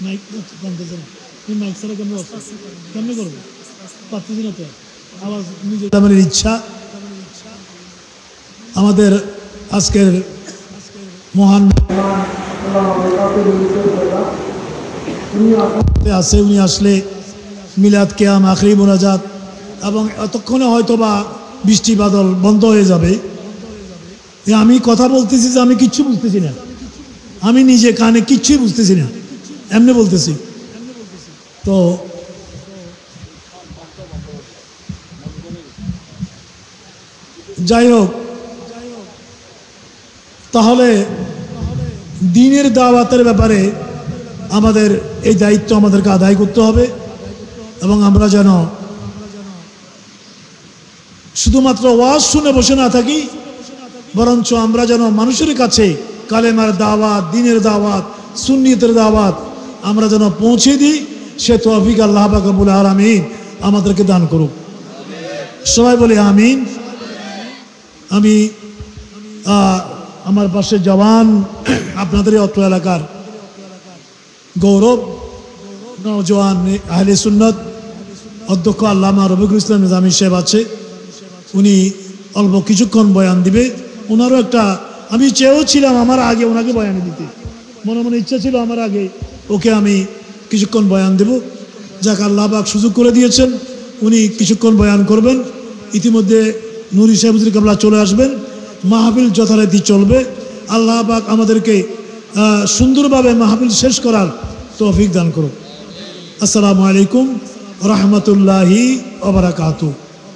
মাইক জানতেছে না, তুমি মাইক ছাড়া কেমনে করবো? পারতেছি না তো। আওয়াজ নিজের ইচ্ছা। আমাদের আজকের মহান আছে, উনি আসলে মিলাদ, কিয়াম, আখরি মোনাজাত, এবং এতক্ষণে হয়তো বা বৃষ্টি বাদল বন্ধ হয়ে যাবে। আমি কথা বলতেছি যে আমি কিচ্ছু বুঝতেছি না, আমি নিজে কানে কিচ্ছুই বুঝতেছি না, এমনি বলতেছি। তো যাই হোক, তাহলে দ্বীনের দাওয়াতের ব্যাপারে আমাদের এই দায়িত্ব আমাদেরকে আদায় করতে হবে, এবং আমরা যেন শুধুমাত্র ওয়াজ শুনে বসে না থাকি, বরঞ্চ আমরা যেন মানুষের কাছে কালেমার দাওয়াত, দ্বীনের দাওয়াত, সুন্নিয়তের দাওয়াত আমরা যেন পৌঁছে দিই। সে তৌফিক আল্লাহ পাক রব্বুল আলামিন আমাদেরকে দান করুক। সবাই বলে আমিন। আমি আমার পাশে জওয়ান, আপনাদের অত্র এলাকার গৌরব নওজোয়ান আহলে সুন্নাত অধ্যক্ষ আল্লামা রফিকুল ইসলাম নিজামী সাহেব আছে, উনি অল্প কিছুক্ষণ বয়ান দিবে। ওনারও একটা, আমি চেয়েও ছিলাম আমার আগে ওনাকে বয়ান দিতে, মনে মনে ইচ্ছা ছিল আমার আগে ওকে আমি কিছুক্ষণ বয়ান দেব। যাক, আল্লাহ পাক সুযোগ করে দিয়েছেন, উনি কিছুক্ষণ বয়ান করবেন। ইতিমধ্যে নুরি সাহেব হুজুর কেবলা চলে আসবেন, মাহফিল যথারীতি চলবে। আল্লাহ পাক আমাদেরকে সুন্দরভাবে মাহফিল শেষ করার তৌফিক দান করুন। আসসালামু আলাইকুম ওয়া রাহমাতুল্লাহি ওয়া বারাকাতুহু।